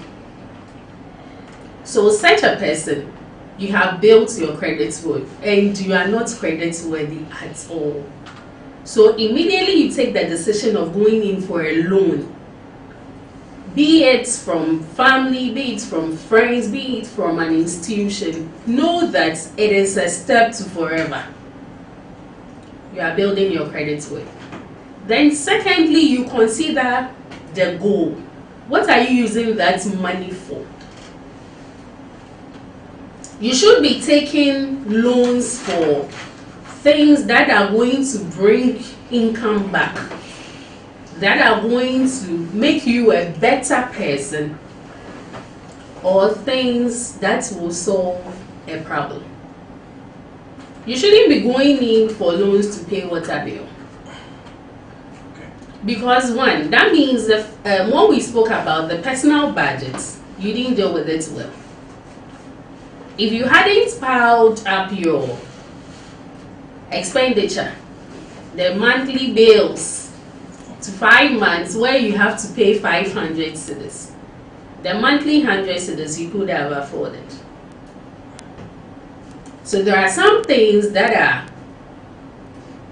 Speaker 2: So such a person, you have built your credit worth and you are not credit worthy at all. So immediately you take the decision of going in for a loan, be it from family, be it from friends, be it from an institution, know that it is a step to forever. You are building your credit worth. Then secondly, you consider the goal. What are you using that money for? You should be taking loans for things that are going to bring income back, that are going to make you a better person, or things that will solve a problem. You shouldn't be going in for loans to pay water bill. Because one, that means that when we spoke about the personal budgets, you didn't deal with it well. If you hadn't piled up your expenditure, the monthly bills to 5 months where you have to pay 500 cedis, the monthly 100 cedis you could have afforded. So there are some things that are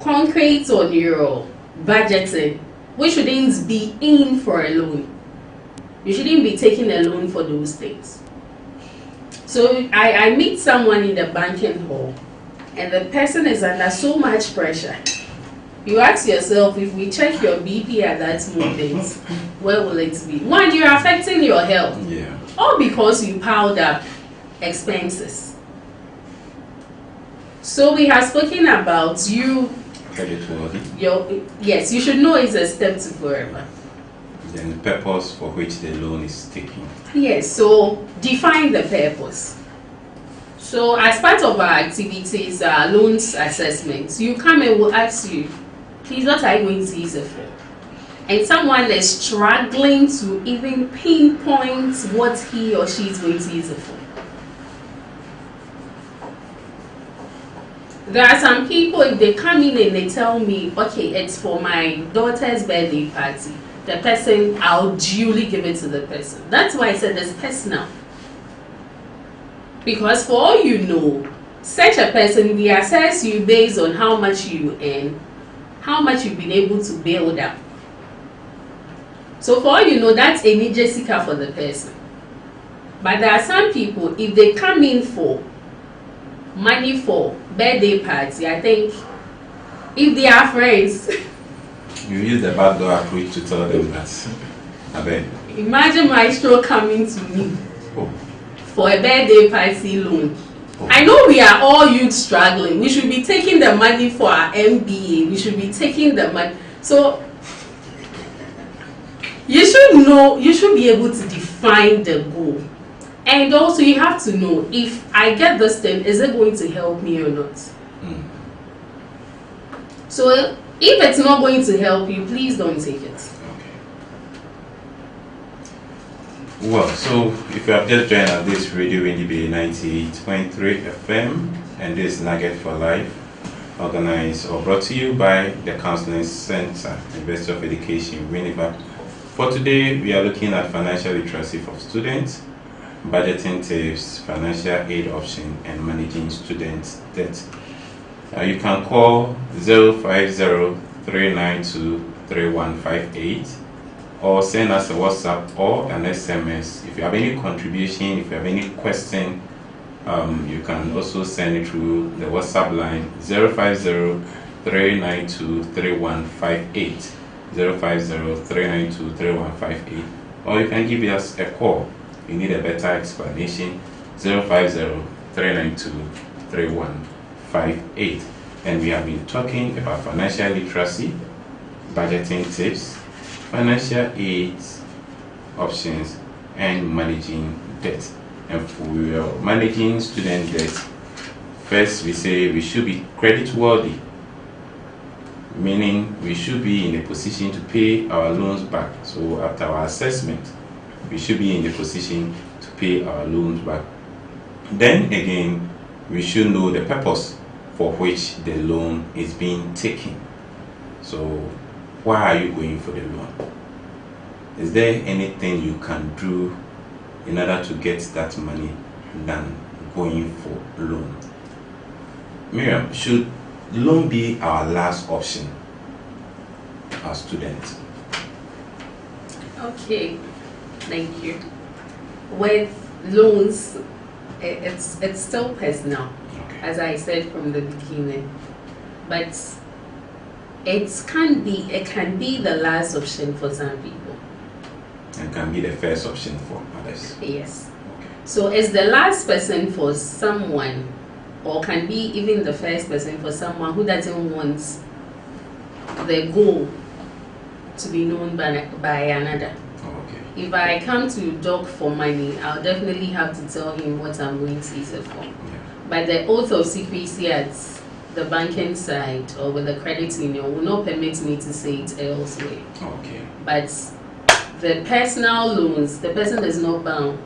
Speaker 2: concrete on your budgeting, which shouldn't be in for a loan. You shouldn't be taking a loan for those things. So I meet someone in the banking hall, and the person is under so much pressure. You ask yourself, if we check your BP at that moment, where will it be? One, you're affecting your health.
Speaker 1: Yeah.
Speaker 2: All because you piled up expenses. So we have spoken about you. Yes, you should know it's a step to forever.
Speaker 1: Then the purpose for which the loan is taken.
Speaker 2: Yes, so define the purpose. So as part of our activities, loans assessments, you come and we'll ask you, please, what are you going to use it for? And someone is struggling to even pinpoint what he or she is going to use it for. There are some people, if they come in and they tell me, okay, it's for my daughter's birthday party, the person, I'll duly give it to the person. That's why I said it's personal. Because for all you know, such a person, we assess you based on how much you earn, how much you've been able to build up. So for all you know, that's a major seeker for the person. But there are some people, if they come in for money for birthday party, I think if they are friends,
Speaker 1: you use the backdoor approach to tell them that.
Speaker 2: Imagine Maestro coming to me for a birthday party loan. I know we are all youth struggling. We should be taking the money for our MBA. We should be taking the money. So you should know, you should be able to define the goal. And also you have to know, if I get this thing, is it going to help me or not? So if it's not going to help you, please don't take it.
Speaker 1: Well, so if you have just joined us, this Radio Windy Bay 98.3 FM, and this Nugget for Life, organized or brought to you by the Counseling Center, University of Education, Winnipeg. For today, we are looking at financial literacy for students, budgeting tips, financial aid option, and managing student debt. You can call 050-392-3158 or send us a WhatsApp or an SMS. If you have any contribution, if you have any question, you can also send it through the WhatsApp line 050-392-3158, 050-392-3158, or you can give us a call. You need a better explanation, 050-392-3158. And we have been talking about financial literacy, budgeting tips, financial aid options, and managing debt. And for managing student debt, first we say we should be credit worthy, meaning we should be in a position to pay our loans back. So after our assessment, we should be in the position to pay our loans back. Then again, we should know the purpose for which the loan is being taken. So why are you going for the loan? Is there anything you can do in order to get that money than going for loan? Miriam, should loan be our last option as students?
Speaker 2: Okay, thank you. With loans, it's still personal, as I said from the beginning, but it can be the last option for some people.
Speaker 1: And can be the first option for others.
Speaker 2: Yes.
Speaker 1: Okay.
Speaker 2: So is the last person for someone, or can be even the first person for someone who doesn't want the goal to be known by another.
Speaker 1: Okay.
Speaker 2: If I come to Doc for money, I'll definitely have to tell him what I'm going to use it for.
Speaker 1: Yeah.
Speaker 2: But the oath of secrecy at the banking side or with the credit union will not permit me to say it elsewhere.
Speaker 1: Okay.
Speaker 2: But the personal loans, the person is not bound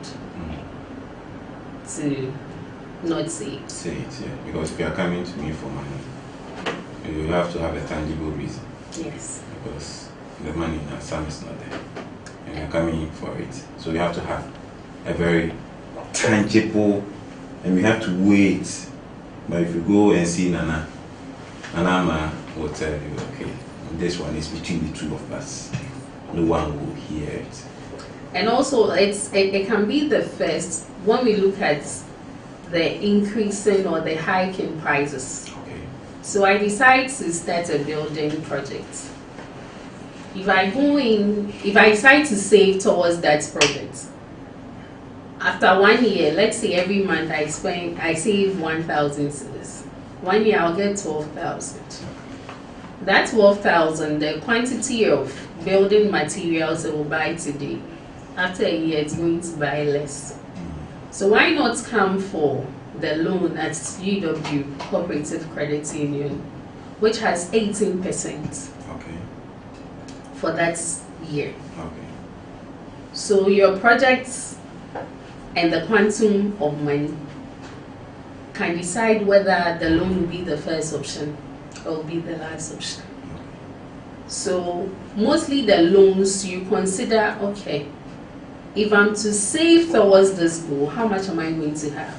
Speaker 2: to not say it.
Speaker 1: Say it, yeah. Because if you are coming to me for money, you have to have a tangible reason.
Speaker 2: Yes.
Speaker 1: Because the money in our sum is not there. And you're coming in for it. So you have to have a very tangible, and we have to wait. But if you go and see Nana Ma will tell you, okay, this one is between the two of us. No one will hear it.
Speaker 2: And also, it can be the first when we look at the increasing or the hike in prices.
Speaker 1: Okay.
Speaker 2: So I decide to start a building project. If I decide to save towards that project, after 1 year, let's say every month I save 1,000 cedis. 1 year I'll get 12,000. That 12,000, the quantity of building materials I will buy today, after a year it's going to buy less. So why not come for the loan at UW Cooperative Credit Union, which has 18%
Speaker 1: Okay.
Speaker 2: for that year.
Speaker 1: Okay.
Speaker 2: So your projects and the quantum of money can decide whether the loan will be the first option or will be the last option. So mostly the loans you consider, okay, if I'm to save towards this goal, how much am I going to have?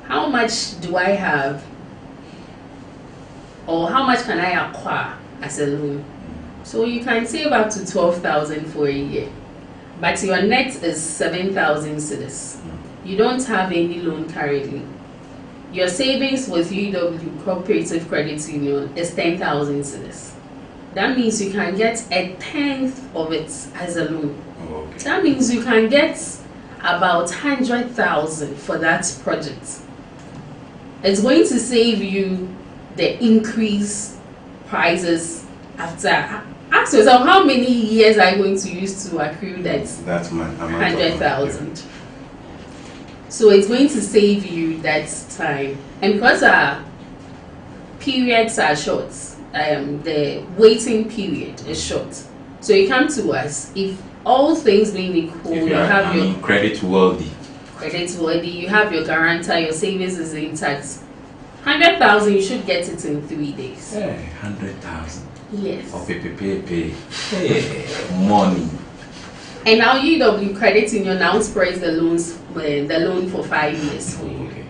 Speaker 2: How much do I have? Or how much can I acquire as a loan? So you can save up to 12,000 for a year, but your net is 7,000 cedis. You don't have any loan currently. Your savings with UW Cooperative Credit Union is 10,000 cedis. That means you can get 1/10 of it as a loan.
Speaker 1: Okay.
Speaker 2: That means you can get about 100,000 for that project. It's going to save you the increased prices after. Ask yourself, how many years are you going to use to accrue that
Speaker 1: That's my amount.
Speaker 2: 100,000? So it's going to save you that time. And because our periods are short, the waiting period is short. So you come to us, if all things being equal,
Speaker 1: If
Speaker 2: you have your
Speaker 1: credit worthy.
Speaker 2: you have your guarantor, your savings is intact. 100,000, you should get it in 3 days.
Speaker 1: Hey, 100,000.
Speaker 2: Yes.
Speaker 1: Or pay. Hey, money.
Speaker 2: And now UW Credit Union now spreads the loan for 5 years for you.
Speaker 1: Okay.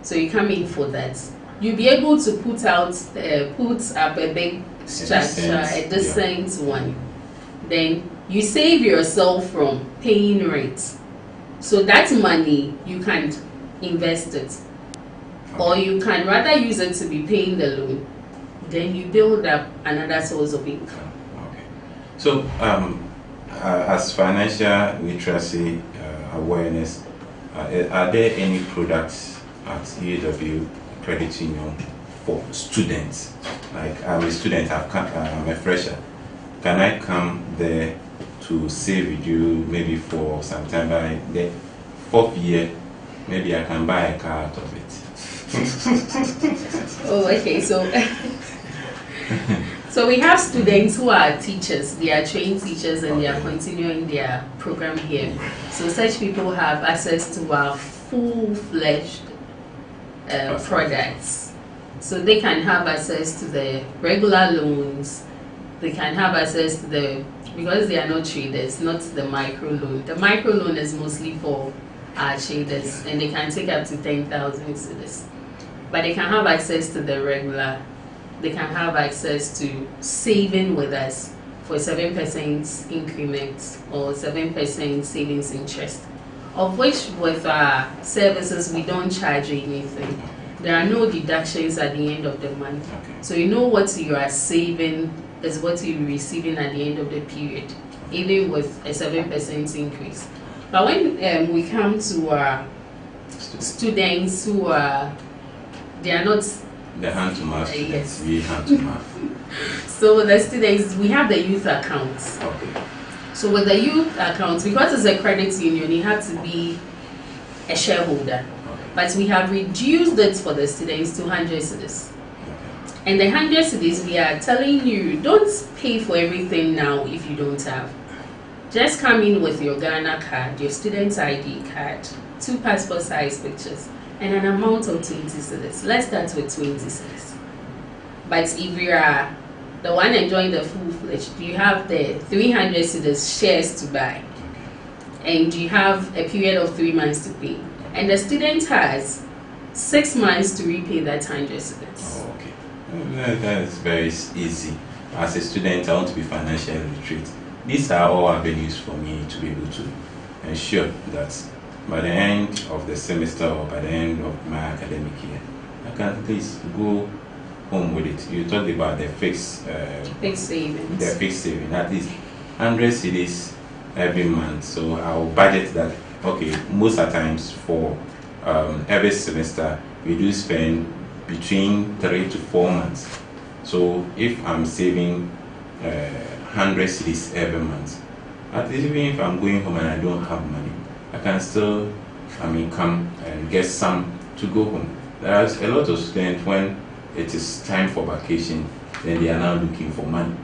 Speaker 2: So you come in for that. You'll be able to put up a big structure, a decent one. Then you save yourself from paying rent. So that money you can invest it, or you can rather use it to be paying the loan. Then you build up another source of income.
Speaker 1: Okay. So, as financial literacy awareness, are there any products at UW Credit Union for students? Like, I'm a student, I'm a fresher. Can I come there to save with you maybe for some time? By the 4th year, maybe I can buy a car out of it.
Speaker 2: Oh, okay. So we have students who are teachers. They are trained teachers and they are continuing their program here. So such people have access to our full-fledged products. So they can have access to the regular loans. They can have access to because they are not traders, not the micro loan. The micro loan is mostly for our traders, and they can take up to 10,000 cedis. But they can have access to the regular. They can have access to saving with us for 7% increment or 7% savings interest, of which with our services we don't charge anything. There are no deductions at the end of the month. So you know what you are saving is what you're receiving at the end of the period, even with a 7% increase. But when we come to students who are, they are not
Speaker 1: the hand to mouth students,
Speaker 2: yes.
Speaker 1: we hand to mouth.
Speaker 2: So the students, we have the youth accounts.
Speaker 1: Okay.
Speaker 2: So with the youth accounts, because it's a credit union, you have to be a shareholder.
Speaker 1: Okay.
Speaker 2: But we have reduced it for the students to 100 cedis. And the 100 cedis, we are telling you, don't pay for everything now if you don't have. Just come in with your Ghana card, your student ID card, 2 passport size pictures, and an amount of 20 cedis. Let's start with 20 cedis. But if you are the one enjoying the full-fledged, you have the 300 cedis shares to buy. And you have a period of 3 months to pay. And the student has 6 months to repay that 100 cedis.
Speaker 1: Oh, okay. That is very easy. As a student, I want to be financially literate. These are all avenues for me to be able to ensure that by the end of the semester or by the end of my academic year, I can at least go home with it. You talked about the fixed
Speaker 2: savings.
Speaker 1: The fixed saving, at least 100 cedis every month. So I'll budget that. Okay, most of the times for every semester, we do spend between 3 to 4 months. So if I'm saving 100 cedis every month, at least even if I'm going home and I don't have money, I can still, come and get some to go home. There's a lot of students, when it is time for vacation, then they are now looking for money.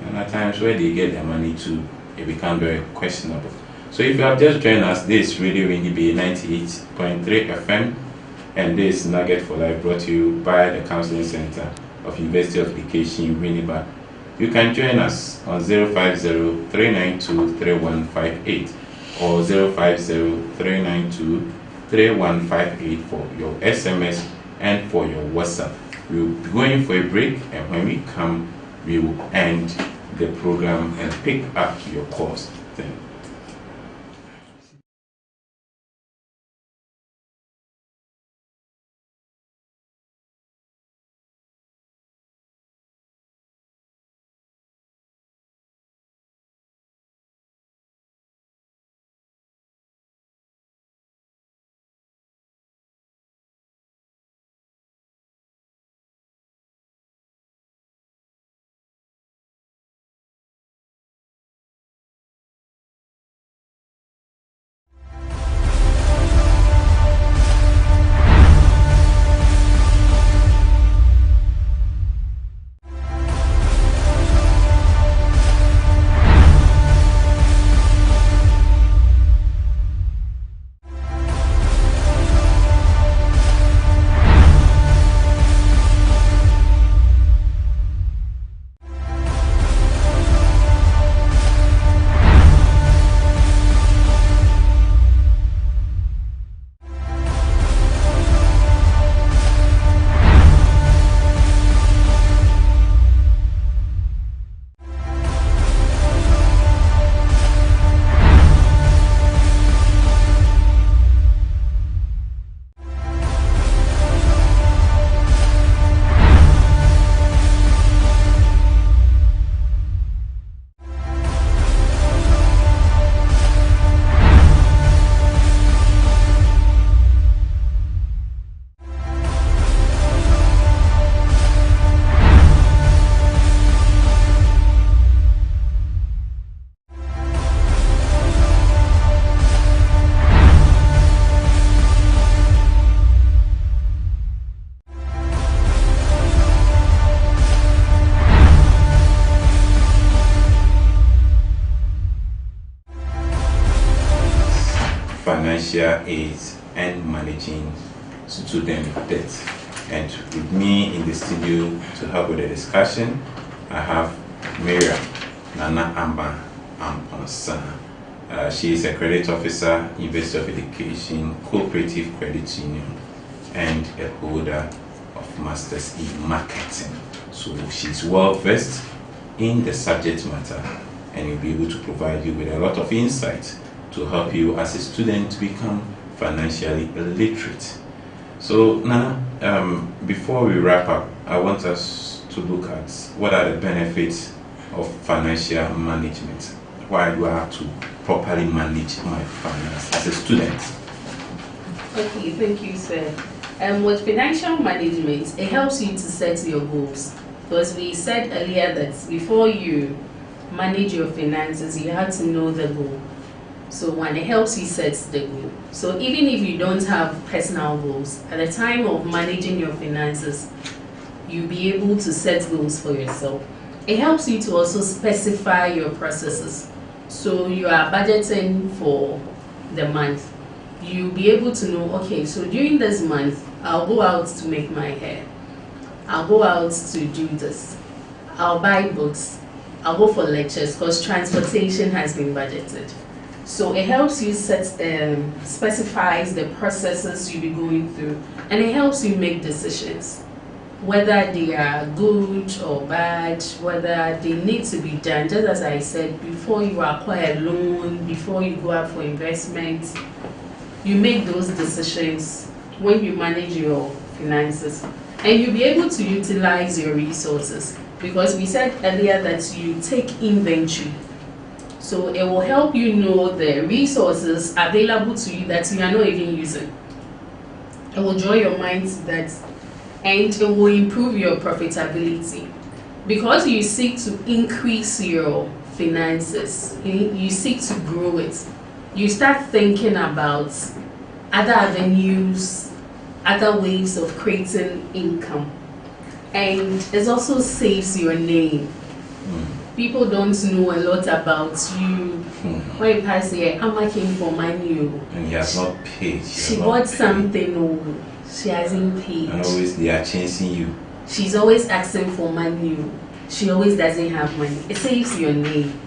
Speaker 1: And at times where they get their money to, it becomes very questionable. So if you have just joined us, this is Radio Windy Bay 98.3 FM, and this Nugget for Life brought to you by the Counseling Center of University of Education, Winneba. You can join us on 050-392-3158 or 050-392-3158 for your SMS and for your WhatsApp. We'll be going for a break, and when we come, we will end the program and pick up your calls. Then. Financial aids and managing student debt. And with me in the studio to help with the discussion, I have Miriam Nana Amba Amponsa. She is a credit officer, University of Education, Cooperative Credit Union, and a holder of Masters in Marketing. So she's well versed in the subject matter and will be able to provide you with a lot of insight to help you as a student to become financially literate. So Nana, before we wrap up, I want us to look at what are the benefits of financial management. why do I have to properly manage my finance as a student?
Speaker 2: Okay, thank you, sir. With financial management, it helps you to set your goals. Because we said earlier that before you manage your finances, you have to know the goal. So when it helps you set the goal. So even if you don't have personal goals, at the time of managing your finances, you'll be able to set goals for yourself. It helps you to also specify your processes. So you are budgeting for the month. You'll be able to know, okay, so during this month, I'll go out to make my hair. I'll go out to do this. I'll buy books. I'll go for lectures because transportation has been budgeted. So it helps you specifies the processes you'll be going through, and it helps you make decisions, whether they are good or bad, whether they need to be done. Just as I said, before you acquire a loan, before you go out for investments, you make those decisions when you manage your finances, and you'll be able to utilize your resources, because we said earlier that you take inventory. So it will help you know the resources available to you that you are not even using. It will draw your mind to that, and it will improve your profitability, because you seek to increase your finances, you seek to grow it. You start thinking about other avenues, other ways of creating income, and it also saves your name. People don't know a lot about you. When you pass here, I'm working for money,
Speaker 1: and he has not paid.
Speaker 2: She bought something, she hasn't paid.
Speaker 1: And always they are chasing you.
Speaker 2: She's always asking for money. She always doesn't have money. It saves your name.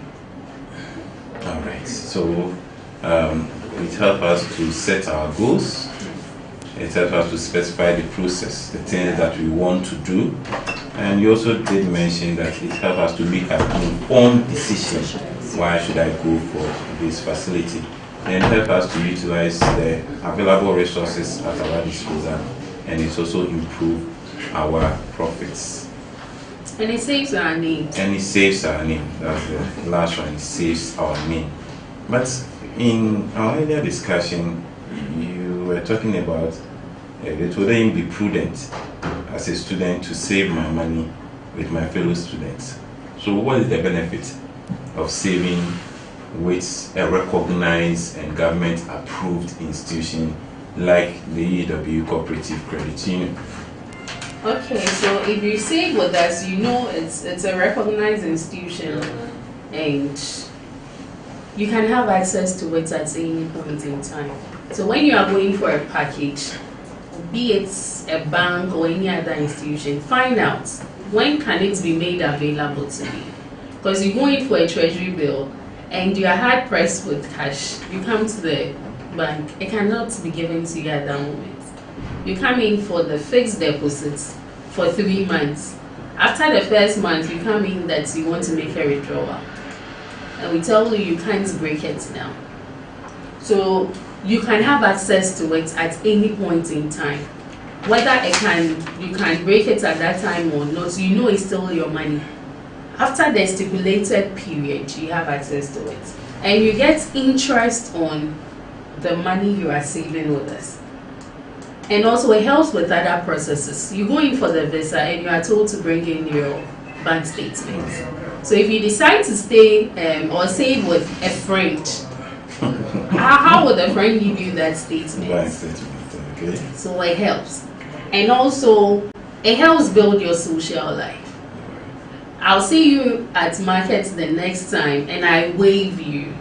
Speaker 1: Alright, so it helps us to set our goals. It helps us to specify the process, the things that we want to do. And you also did mention that it helps us to make an informed decision. Why should I go for this facility? And it helps us to utilize the available resources at our disposal. And it also improves our profits.
Speaker 2: And it saves our name.
Speaker 1: And it saves our name. That's the last one. It saves our name. But in our earlier discussion, you were talking about it wouldn't be prudent as a student to save my money with my fellow students. So what is the benefit of saving with a recognized and government approved institution like the EW Cooperative Credit Union?
Speaker 2: Okay, so if you save with us, you know it's a recognized institution, and you can have access to it at any point in time. So when you are going for a package, be it a bank or any other institution, find out when can it be made available to you. Because you go in for a treasury bill and you are hard pressed with cash, you come to the bank, it cannot be given to you at that moment. You come in for the fixed deposits for 3 months. After the first month, you come in that you want to make a withdrawal, and we tell you can't break it now. So you can have access to it at any point in time. Whether you can break it at that time or not, you know it's still your money. After the stipulated period, you have access to it, and you get interest on the money you are saving with us. And also it helps with other processes. You go in for the visa and you are told to bring in your bank statements. So if you decide to stay or save with a friend, how would a friend give you that statement?
Speaker 1: Bank statement, okay.
Speaker 2: So it helps. And also it helps build your social life. I'll see you at market the next time and I wave you.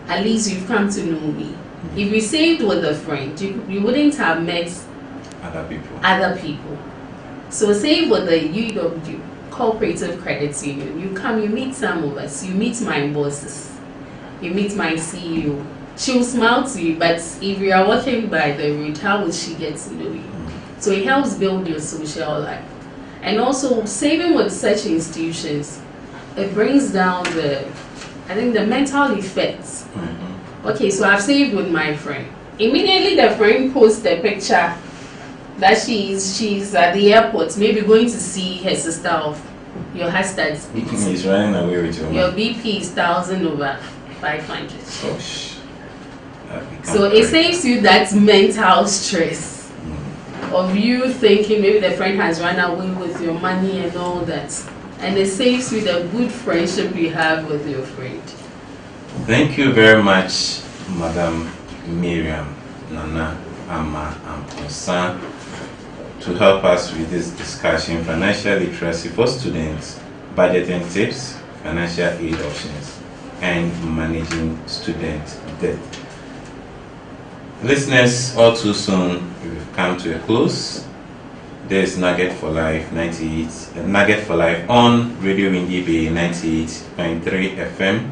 Speaker 2: At least you've come to know me. If you saved with a friend, you wouldn't have met other people. So save with the UW Cooperative Credit Union. You come, you meet some of us, you meet my bosses, you meet my CEO. She'll smile to you, but if you are walking by the road, how will she get to know you? So it helps build your social life. And also saving with such institutions, it brings down the mental effects. Okay, so I've saved with my friend. Immediately the friend posts a picture that she's at the airport, maybe going to see her sister off. Your heart starts beating.
Speaker 1: He's running away with your
Speaker 2: Your
Speaker 1: money.
Speaker 2: BP is 1,000/500.
Speaker 1: Gosh.
Speaker 2: So it saves you that mental stress of you thinking maybe the friend has run away with your money and all that. And it saves you the good friendship you have with your friend.
Speaker 1: Thank you very much, Madam Miriam, Nana, Amma, and Ponsan, to help us with this discussion: financial literacy for students, budgeting tips, financial aid options, and managing student debt. Listeners, all too soon we've come to a close. There's Nugget for Life on Radio Windy Bay 98.3 FM,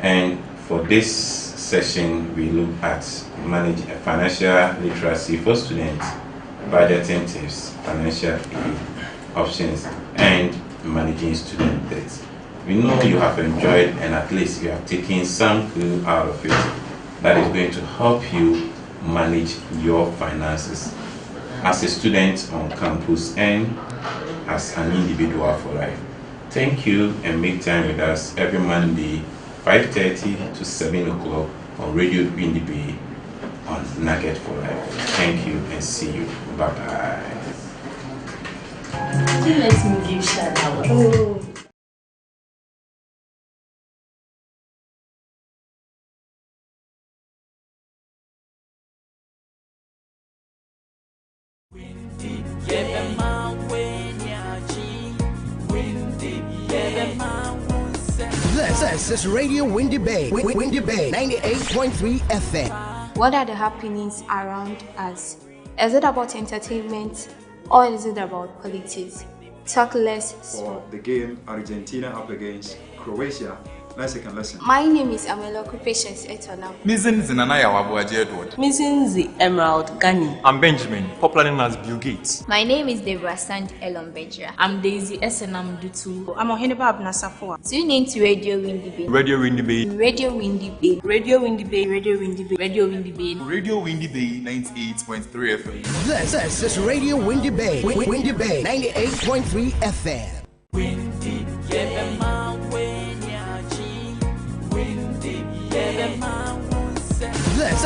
Speaker 1: and for this session we look at financial literacy for students, budgeting tips, financial aid options, and managing student debt. We know you have enjoyed, and at least you have taken some clue out of it that is going to help you manage your finances as a student on campus and as an individual for life. Thank you, and make time with us every Monday 5:30 to 7 o'clock on Radio Windy Bay on Nugget for Life. Thank you and see you. Bye bye.
Speaker 2: Let me give shout out.
Speaker 3: This is Radio Windy Bay. Windy Bay 98.3 FM.
Speaker 4: What are the happenings around us? Is it about entertainment or is it about politics? Talk less.
Speaker 5: For the game Argentina up against Croatia. Let's take a listen.
Speaker 4: My name is Amelo Patience Etona.
Speaker 6: Mizin Zinanaya Wabuaji Edward.
Speaker 7: Mizinzi Emerald Gani.
Speaker 6: I'm Benjamin, popularly known as Bill Gates.
Speaker 8: My name is Deborah Sand Elombedra.
Speaker 7: I'm Daisy Esenam Dutu.
Speaker 9: I'm Oheneba Abnasafua.
Speaker 8: Tune in to Radio Windy Bay.
Speaker 6: Radio Windy Bay.
Speaker 8: Radio Windy Bay.
Speaker 7: Radio Windy Bay. Radio Windy Bay. Radio Windy Bay.
Speaker 6: Radio Windy Bay 98.3 FM.
Speaker 3: This is Radio Windy Bay. Windy Bay 98.3 FM.
Speaker 10: Windy, yeah, my way, Windy, yeah, my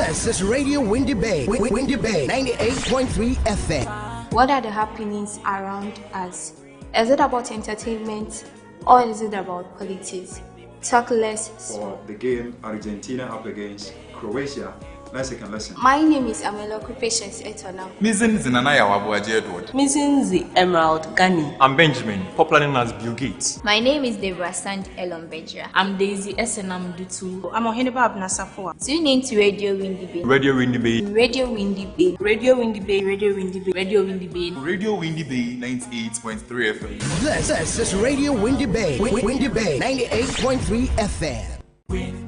Speaker 3: This is Radio Windy Bay. Windy Bay 98.3 FM.
Speaker 4: What are the happenings around us? Is it about entertainment or is it about politics? Talk less.
Speaker 5: For the game Argentina up against Croatia. Let's take a listen.
Speaker 4: My name is Amelo Patience Etona.
Speaker 6: Mizin Zinanaya Wabuaji Edward.
Speaker 7: Mizinzi Emerald Gani.
Speaker 6: I'm Benjamin, popularly known as Bill Gates.
Speaker 8: My name is Deborah Sand Elombedra.
Speaker 7: I'm Daisy Esenam Dutu.
Speaker 9: I'm Oheneba Abnasafua.
Speaker 8: Tune in to Radio Windy Bay.
Speaker 6: Radio Windy Bay.
Speaker 8: Radio Windy Bay.
Speaker 7: Radio Windy Bay. Radio Windy Bay. Radio Windy Bay.
Speaker 6: Radio Windy Bay 98.3 FM.
Speaker 3: This is Radio Windy Bay. Windy Bay 98.3 FM.